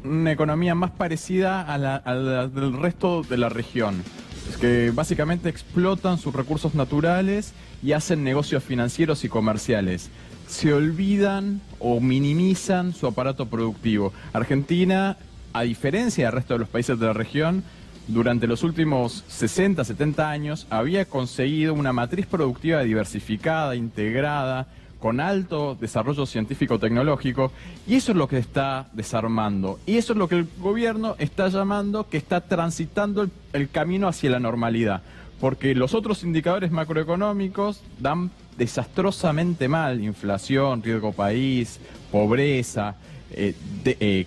una economía más parecida a la del resto de la región. Es que básicamente explotan sus recursos naturales y hacen negocios financieros y comerciales. Se olvidan o minimizan su aparato productivo. Argentina, a diferencia del resto de los países de la región, durante los últimos 60, 70 años había conseguido una matriz productiva diversificada, integrada, con alto desarrollo científico-tecnológico, y eso es lo que está desarmando. Y eso es lo que el gobierno está llamando que está transitando el camino hacia la normalidad. Porque los otros indicadores macroeconómicos dan desastrosamente mal: inflación, riesgo país, pobreza,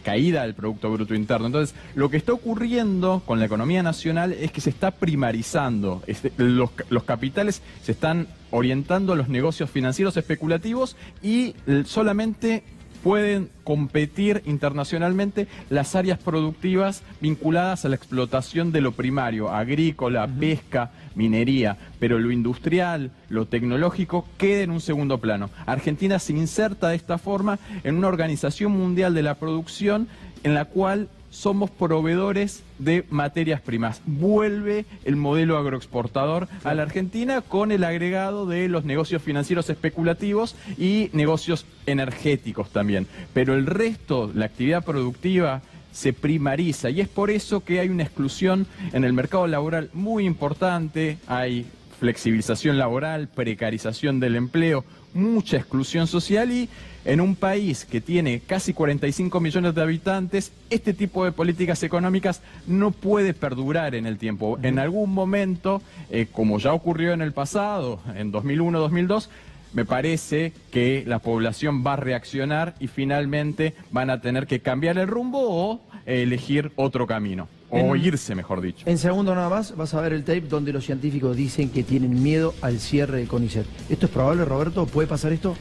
caída del Producto Bruto Interno. Entonces, lo que está ocurriendo con la economía nacional es que se está primarizando. Los capitales se están orientando a los negocios financieros especulativos y solamente pueden competir internacionalmente las áreas productivas vinculadas a la explotación de lo primario, agrícola, pesca, minería, pero lo industrial, lo tecnológico queda en un segundo plano. Argentina se inserta de esta forma en una organización mundial de la producción en la cual somos proveedores de materias primas. Vuelve el modelo agroexportador a la Argentina con el agregado de los negocios financieros especulativos y negocios energéticos también. Pero el resto, la actividad productiva, se primariza y es por eso que hay una exclusión en el mercado laboral muy importante. Hay flexibilización laboral, precarización del empleo, mucha exclusión social, y en un país que tiene casi 45 millones de habitantes, este tipo de políticas económicas no puede perdurar en el tiempo. En algún momento, como ya ocurrió en el pasado, en 2001-2002, me parece que la población va a reaccionar y finalmente van a tener que cambiar el rumbo o elegir otro camino. O irse, mejor dicho. En segundo nada más, vas a ver el tape donde los científicos dicen que tienen miedo al cierre del CONICET. ¿Esto es probable, Roberto? ¿Puede pasar esto?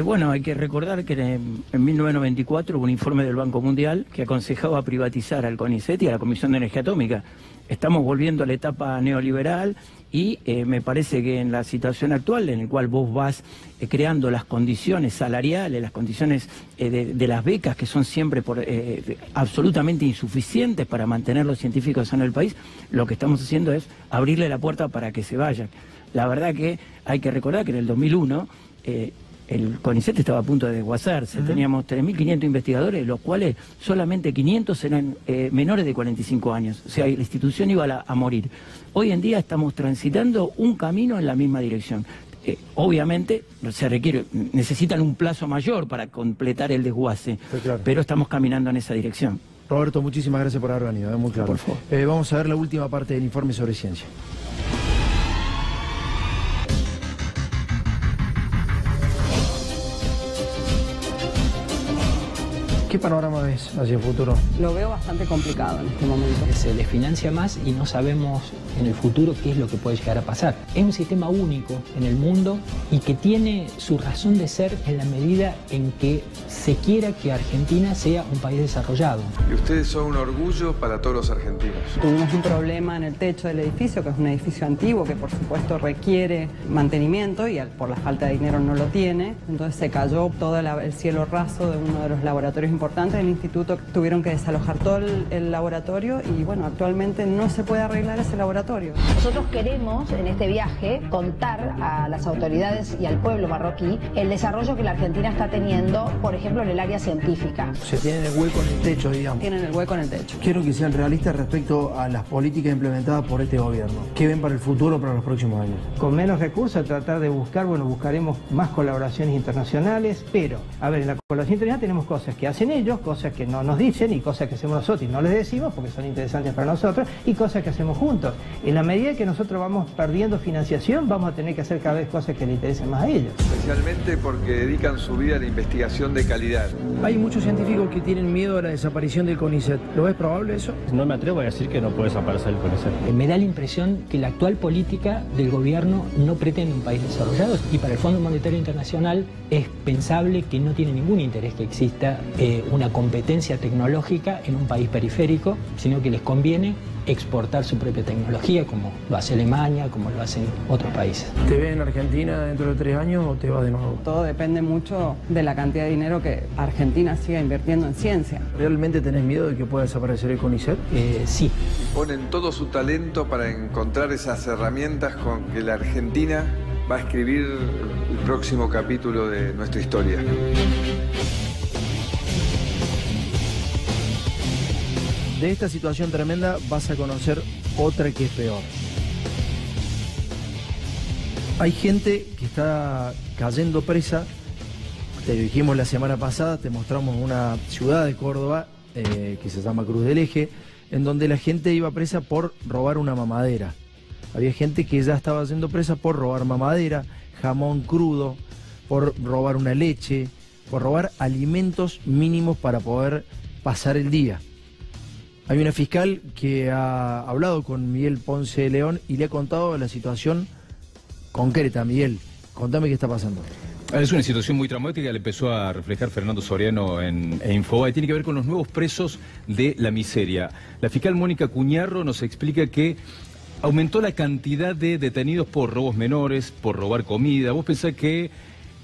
Bueno, hay que recordar que en 1994 hubo un informe del Banco Mundial que aconsejaba privatizar al CONICET y a la Comisión de Energía Atómica. Estamos volviendo a la etapa neoliberal y me parece que en la situación actual, en la cual vos vas creando las condiciones salariales, las condiciones de las becas, que son siempre absolutamente insuficientes para mantener los científicos en el país, lo que estamos haciendo es abrirle la puerta para que se vayan. La verdad que hay que recordar que en el 2001... el CONICET estaba a punto de desguazarse. Teníamos 3.500 investigadores, los cuales solamente 500 eran menores de 45 años. O sea, la institución iba a morir. Hoy en día estamos transitando un camino en la misma dirección. Obviamente necesitan un plazo mayor para completar el desguace, pero estamos caminando en esa dirección. Roberto, muchísimas gracias por haber venido, muy claro. Por favor. Vamos a ver la última parte del informe sobre ciencia. ¿Qué panorama ves hacia el futuro? Lo veo bastante complicado en este momento. Se desfinancia más y no sabemos en el futuro qué es lo que puede llegar a pasar. Es un sistema único en el mundo y que tiene su razón de ser en la medida en que se quiera que Argentina sea un país desarrollado. Y ustedes son un orgullo para todos los argentinos. Tuvimos un problema en el techo del edificio, que es un edificio antiguo que por supuesto requiere mantenimiento y por la falta de dinero no lo tiene. Entonces se cayó todo el cielo raso de uno de los laboratorios importantes del instituto. Tuvieron que desalojar todo el laboratorio y bueno, actualmente no se puede arreglar ese laboratorio. Nosotros queremos en este viaje contar a las autoridades y al pueblo marroquí el desarrollo que la Argentina está teniendo, por ejemplo, en el área científica. Se tienen el hueco en el techo, digamos. Tienen el hueco en el techo. Quiero que sean realistas respecto a las políticas implementadas por este gobierno. ¿Qué ven para el futuro, para los próximos años? Con menos recursos, tratar de buscar, buscaremos más colaboraciones internacionales, pero, a ver, en la colaboración internacional tenemos cosas que hacen ellos, cosas que no nos dicen y cosas que hacemos nosotros y no les decimos porque son interesantes para nosotros, y cosas que hacemos juntos. En la medida que nosotros vamos perdiendo financiación, vamos a tener que hacer cada vez cosas que les interesen más a ellos. Especialmente porque dedican su vida a la investigación de calidad. Hay muchos científicos que tienen miedo a la desaparición del CONICET. ¿Lo ves probable eso? No me atrevo a decir que no puede desaparecer el CONICET. Me da la impresión que la actual política del gobierno no pretende un país desarrollado, y para el Fondo Monetario Internacional es pensable que no tiene ningún interés que exista una competencia tecnológica en un país periférico, sino que les conviene exportar su propia tecnología, como lo hace Alemania, como lo hacen otros países. ¿Te ves en Argentina dentro de 3 años o te vas de nuevo? Todo depende mucho de la cantidad de dinero que Argentina siga invirtiendo en ciencia. ¿Realmente tenés miedo de que pueda desaparecer el CONICET? Sí. Ponen todo su talento para encontrar esas herramientas con que la Argentina va a escribir el próximo capítulo de nuestra historia. De esta situación tremenda vas a conocer otra que es peor. Hay gente que está cayendo presa. Te dijimos la semana pasada, te mostramos una ciudad de Córdoba que se llama Cruz del Eje, en donde la gente iba presa por robar una mamadera. Había gente que ya estaba yendo presa por robar mamadera, jamón crudo, por robar una leche, por robar alimentos mínimos para poder pasar el día. Hay una fiscal que ha hablado con Miguel Ponce de León y le ha contado la situación concreta. Miguel, contame qué está pasando. Es una situación muy traumática, le empezó a reflejar Fernando Soriano en Infobae. Tiene que ver con los nuevos presos de la miseria. La fiscal Mónica Cuñarro nos explica que aumentó la cantidad de detenidos por robos menores, por robar comida. Vos pensás que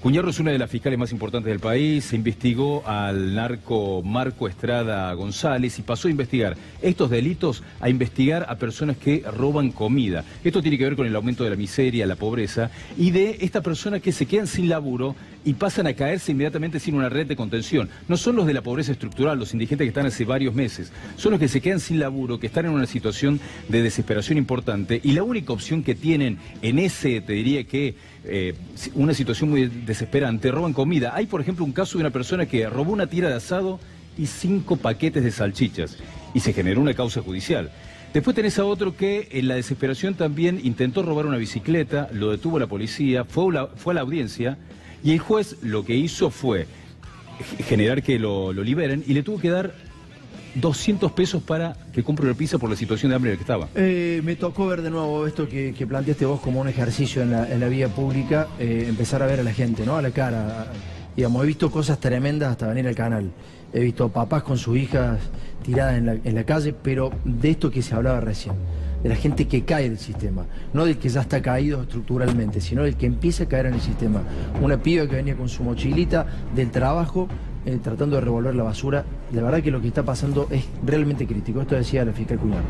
Cuñarro es una de las fiscales más importantes del país, se investigó al narco Marco Estrada González y pasó a investigar estos delitos a investigar a personas que roban comida. Esto tiene que ver con el aumento de la miseria, la pobreza y de estas personas que se quedan sin laburo y pasan a caerse inmediatamente sin una red de contención. No son los de la pobreza estructural, los indigentes que están hace varios meses, son los que se quedan sin laburo, que están en una situación de desesperación importante y la única opción que tienen en ese, te diría que una situación muy desesperante, roban comida. Hay, por ejemplo, un caso de una persona que robó una tira de asado y 5 paquetes de salchichas y se generó una causa judicial. Después tenés a otro que en la desesperación también intentó robar una bicicleta, lo detuvo la policía, fue a la audiencia y el juez lo que hizo fue generar que lo liberen y le tuvo que dar 200 pesos para que compre una pizza por la situación de hambre en la que estaba. Me tocó ver de nuevo esto que planteaste vos como un ejercicio en la vía pública, empezar a ver a la gente, ¿no? A la cara. Digamos, he visto cosas tremendas hasta venir al canal. He visto papás con sus hijas tiradas en la calle, pero de esto que se hablaba recién, de la gente que cae del sistema, no del que ya está caído estructuralmente, sino del que empieza a caer en el sistema. Una piba que venía con su mochilita del trabajo, tratando de revolver la basura. La verdad que lo que está pasando es realmente crítico. Esto decía la fiscal Cuñarro.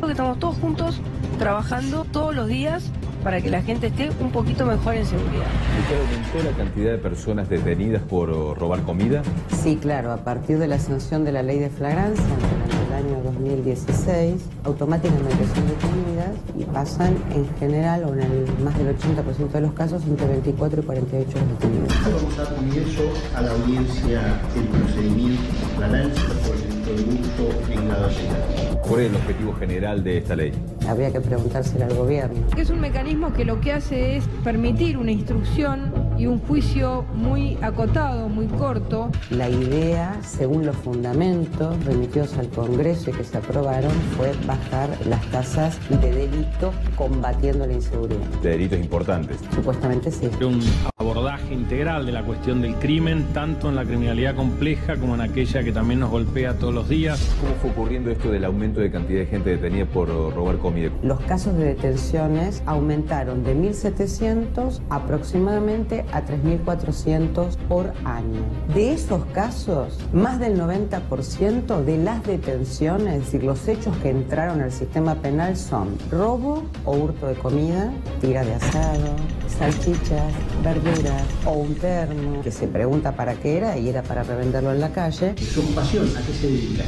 Estamos todos juntos trabajando todos los días para que la gente esté un poquito mejor en seguridad. ¿Aumentó la cantidad de personas detenidas por robar comida? Sí, claro. A partir de la sanción de la ley de flagrancia en el año 2016, automáticamente son detenidas y pasan en general, o en el más del 80% de los casos, entre 24 y 48 detenidos. Vamos a dar comienzo a la audiencia del procedimiento de flagrancia por el producto en graduación. ¿Cuál es el objetivo general de esta ley? Habría que preguntárselo al gobierno. Es un mecanismo que lo que hace es permitir una instrucción y un juicio muy acotado, muy corto. La idea, según los fundamentos remitidos al Congreso y que se aprobaron, fue bajar las tasas de delito combatiendo la inseguridad. De delitos importantes. Supuestamente sí. Un abordaje integral de la cuestión del crimen, tanto en la criminalidad compleja como en aquella que también nos golpea todos los días. ¿Cómo fue ocurriendo esto del aumento de cantidad de gente detenida por robar comida? Los casos de detenciones aumentaron de 1.700 aproximadamente a 3.400 por año. De esos casos, más del 90% de las detenciones, es decir, los hechos que entraron al sistema penal son robo o hurto de comida, tira de asado, salchichas, verduras o un termo que se pregunta para qué era y era para revenderlo en la calle. ¿Su ocupación a qué se dedica?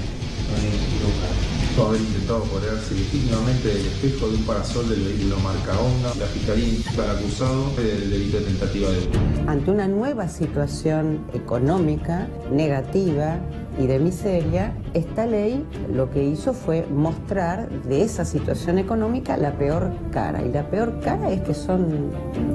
Todo haber intentado apoderarse legítimamente del espejo de un parasol del vehículo marca Honda. La Fiscalía imputa al acusado del delito de tentativa de hurto. Ante una nueva situación económica negativa y de miseria, esta ley lo que hizo fue mostrar de esa situación económica la peor cara. Y la peor cara es que son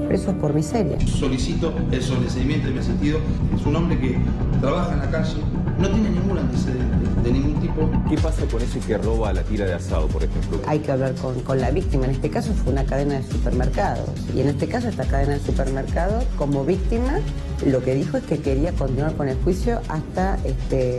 presos por miseria. Solicito el sobreseimiento en mi sentido. Es un hombre que trabaja en la calle, no tiene ningún antecedente de ningún tipo. ¿Qué pasa con ese que roba la tira de asado, por ejemplo? Hay que hablar con la víctima. En este caso fue una cadena de supermercados. Y en este caso esta cadena de supermercados, como víctima, lo que dijo es que quería continuar con el juicio hasta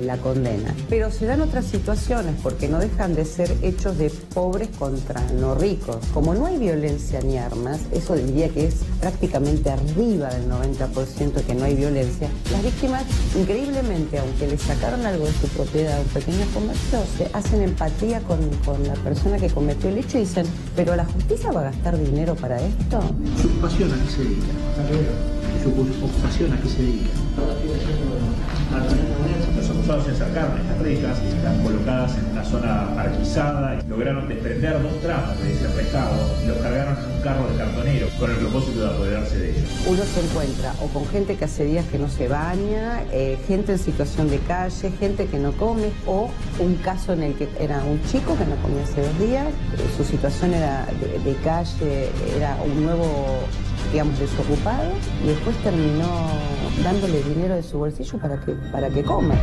la condena. Pero se dan otras situaciones porque no dejan de ser hechos de pobres contra no ricos. Como no hay violencia ni armas, eso diría que es prácticamente arriba del 90% que no hay violencia. Las víctimas, increíblemente, aunque les sacaron algo de su propiedad, un pequeño comercio, se hacen empatía con la persona que cometió el hecho y dicen, ¿pero la justicia va a gastar dinero para esto? ¿Su ocupación a qué se dedica? ¿Su ocupación a qué se dedica? Los acusados se acercaron a estas ricas y están colocadas en una zona arquizada y lograron desprender 2 tramos de ese recado y los cargaron en un carro de cartonero con el propósito de apoderarse de ellos. Uno se encuentra o con gente que hace días que no se baña, gente en situación de calle, gente que no come, o un caso en el que era un chico que no comía hace 2 días, su situación era de calle, era un nuevo, digamos, desocupado, y después terminó dándole dinero de su bolsillo para que coma.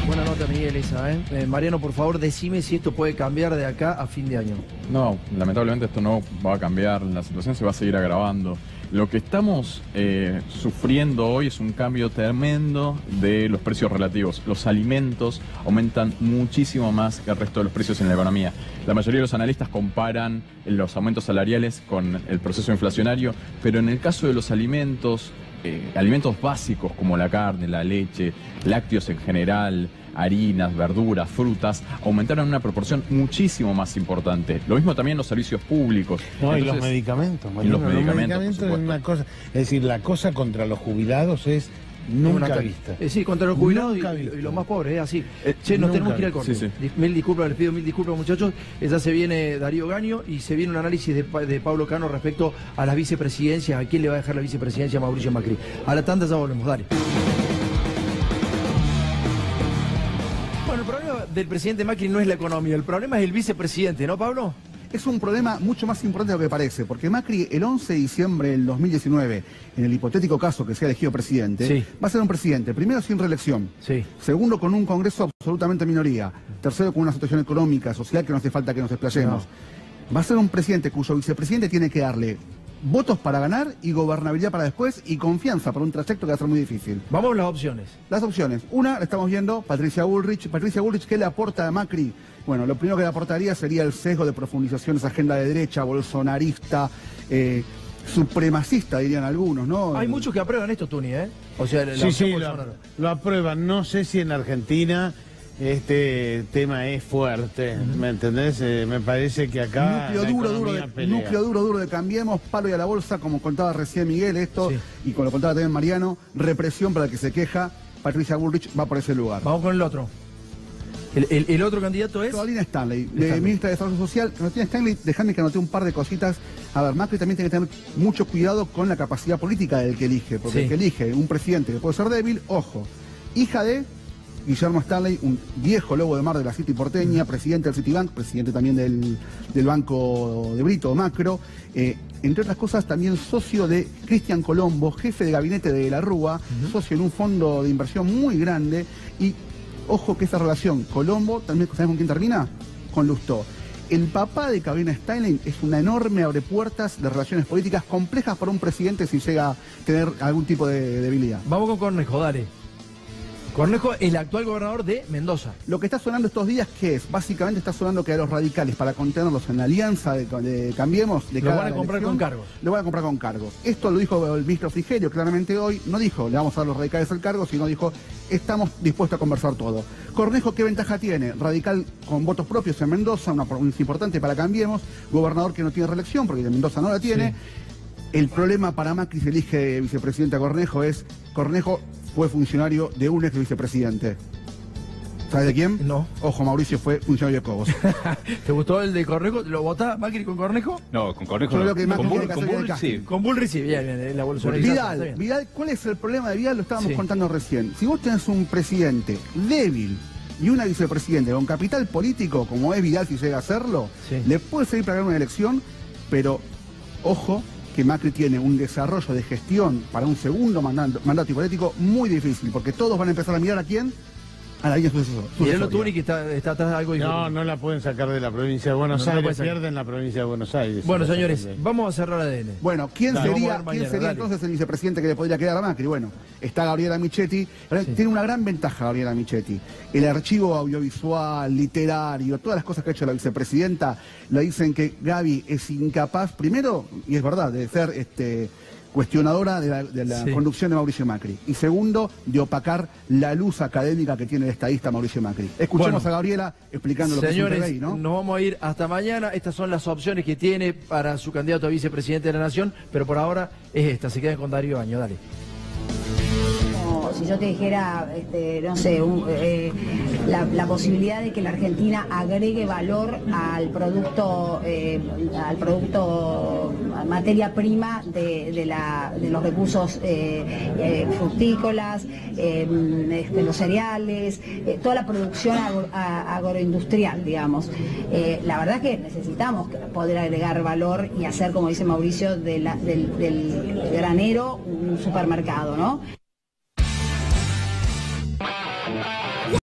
Buena nota, Miguel, esa, ¿eh? Mariano, por favor, decime si esto puede cambiar de acá a fin de año. No, lamentablemente esto no va a cambiar, la situación se va a seguir agravando. Lo que estamos sufriendo hoy es un cambio tremendo de los precios relativos. Los alimentos aumentan muchísimo más que el resto de los precios en la economía. La mayoría de los analistas comparan los aumentos salariales con el proceso inflacionario, pero en el caso de los alimentos, alimentos básicos como la carne, la leche, lácteos en general, harinas, verduras, frutas, aumentaron en una proporción muchísimo más importante. Lo mismo también los servicios públicos. No, y los medicamentos. Y los medicamentos, es una cosa. Es decir, la cosa contra los jubilados es nunca vista. Sí, contra los jubilados y los más pobres, es así. Che, nos tenemos que ir al corte. Sí. Mil disculpas, les pido mil disculpas, muchachos. Ya se viene Darío Gaño y se viene un análisis de Pablo Cano respecto a las vicepresidencias. ¿A quién le va a dejar la vicepresidencia a Mauricio Macri? A la tanda ya volvemos, dale. Bueno, el problema del presidente Macri no es la economía, el problema es el vicepresidente, ¿no, Pablo? Es un problema mucho más importante de lo que parece, porque Macri el 11 de diciembre del 2019, en el hipotético caso que sea elegido presidente, va a ser un presidente, primero sin reelección, segundo con un Congreso absolutamente minoría, tercero con una situación económica, social que no hace falta que nos explayemos. Va a ser un presidente cuyo vicepresidente tiene que darle votos para ganar y gobernabilidad para después y confianza para un trayecto que va a ser muy difícil. Vamos a las opciones. Las opciones. Una, la estamos viendo, Patricia Bullrich. Patricia Bullrich, ¿qué le aporta a Macri? Bueno, lo primero que le aportaría sería el sesgo de profundización de esa agenda de derecha, bolsonarista, supremacista, dirían algunos, ¿no? Hay muchos que aprueban esto, Tuni, ¿eh? O sea, sí, lo aprueban. No sé si en Argentina este tema es fuerte, ¿me entendés? Me parece que acá núcleo duro de Cambiemos, palo y a la bolsa, como contaba recién Miguel, esto, y como lo contaba también Mariano, represión para el que se queja. Patricia Bullrich va por ese lugar. Vamos con el otro. El otro candidato es Claudina Stanley, ministra de Desarrollo Social. Claudina Stanley, dejadme que anote un par de cositas. A ver, Macri también tiene que tener mucho cuidado con la capacidad política del que elige, porque el que elige un presidente que puede ser débil, ojo, hija de Guillermo Stanley, un viejo lobo de mar de la City porteña, presidente del Citibank, presidente también del Banco de Brito, Macro, entre otras cosas también socio de Cristian Colombo, jefe de gabinete de la Rúa, socio en un fondo de inversión muy grande, y ojo que esa relación Colombo, también ¿sabes con quién termina? Con Lustó. El papá de Claudina Stanley es una enorme abrepuertas de relaciones políticas complejas para un presidente si llega a tener algún tipo de debilidad. Vamos con Cornejo, dale. Cornejo, el actual gobernador de Mendoza. Lo que está sonando estos días, ¿qué es? Básicamente está sonando que a los radicales, para contenerlos en la alianza de Cambiemos, lo van a comprar con cargos. Lo van a comprar con cargos. Esto lo dijo el ministro Frigerio claramente hoy. No dijo, le vamos a dar a los radicales el cargo, sino dijo, estamos dispuestos a conversar todo. Cornejo, ¿qué ventaja tiene? Radical con votos propios en Mendoza, una provincia importante para Cambiemos. Gobernador que no tiene reelección, porque en Mendoza no la tiene. El problema para Macri se elige vicepresidente a Cornejo es, Cornejo fue funcionario de un ex vicepresidente. ¿Sabes de quién? No. Ojo, Mauricio fue funcionario de Cobos. ¿Te gustó el de Cornejo? ¿Lo votás, Macri, con Cornejo? No, con Cornejo Yo no. creo que Macri Con tiene que hacer el Bullrich sí. Con Bullrich sí, bien, la bolsonarización. Vidal, ¿cuál es el problema de Vidal? Lo estábamos contando recién. Si vos tenés un presidente débil y una vicepresidente con capital político, como es Vidal si llega a hacerlo, le puede servir para ganar una elección, pero ojo que Macri tiene un desarrollo de gestión para un segundo mandato hipotético muy difícil, porque todos van a empezar a mirar a quién. A la línea sucesoria. Miralo Tuni, que está atrás de algo. No la pueden sacar de la provincia de Buenos Aires, pierden la provincia de Buenos Aires. Bueno, señores, vamos a cerrar ADN. Bueno, ¿quién sería entonces el vicepresidente que le podría quedar a Macri? Bueno, está Gabriela Michetti. Tiene una gran ventaja Gabriela Michetti. El archivo audiovisual, literario, todas las cosas que ha hecho la vicepresidenta, le dicen que Gaby es incapaz, primero, y es verdad, de ser cuestionadora de la conducción de Mauricio Macri. Y segundo, de opacar la luz académica que tiene el estadista Mauricio Macri. Escuchemos a Gabriela explicando lo que es un PBI, ¿no? Nos vamos a ir hasta mañana. Estas son las opciones que tiene para su candidato a vicepresidente de la Nación, pero por ahora es esta. Se quedan con Darío Baño. Dale. Si yo te dijera, no sé, la posibilidad de que la Argentina agregue valor al producto materia prima de los recursos fructícolas, los cereales, toda la producción agroindustrial, digamos. La verdad que necesitamos poder agregar valor y hacer, como dice Mauricio, del granero un supermercado, ¿no?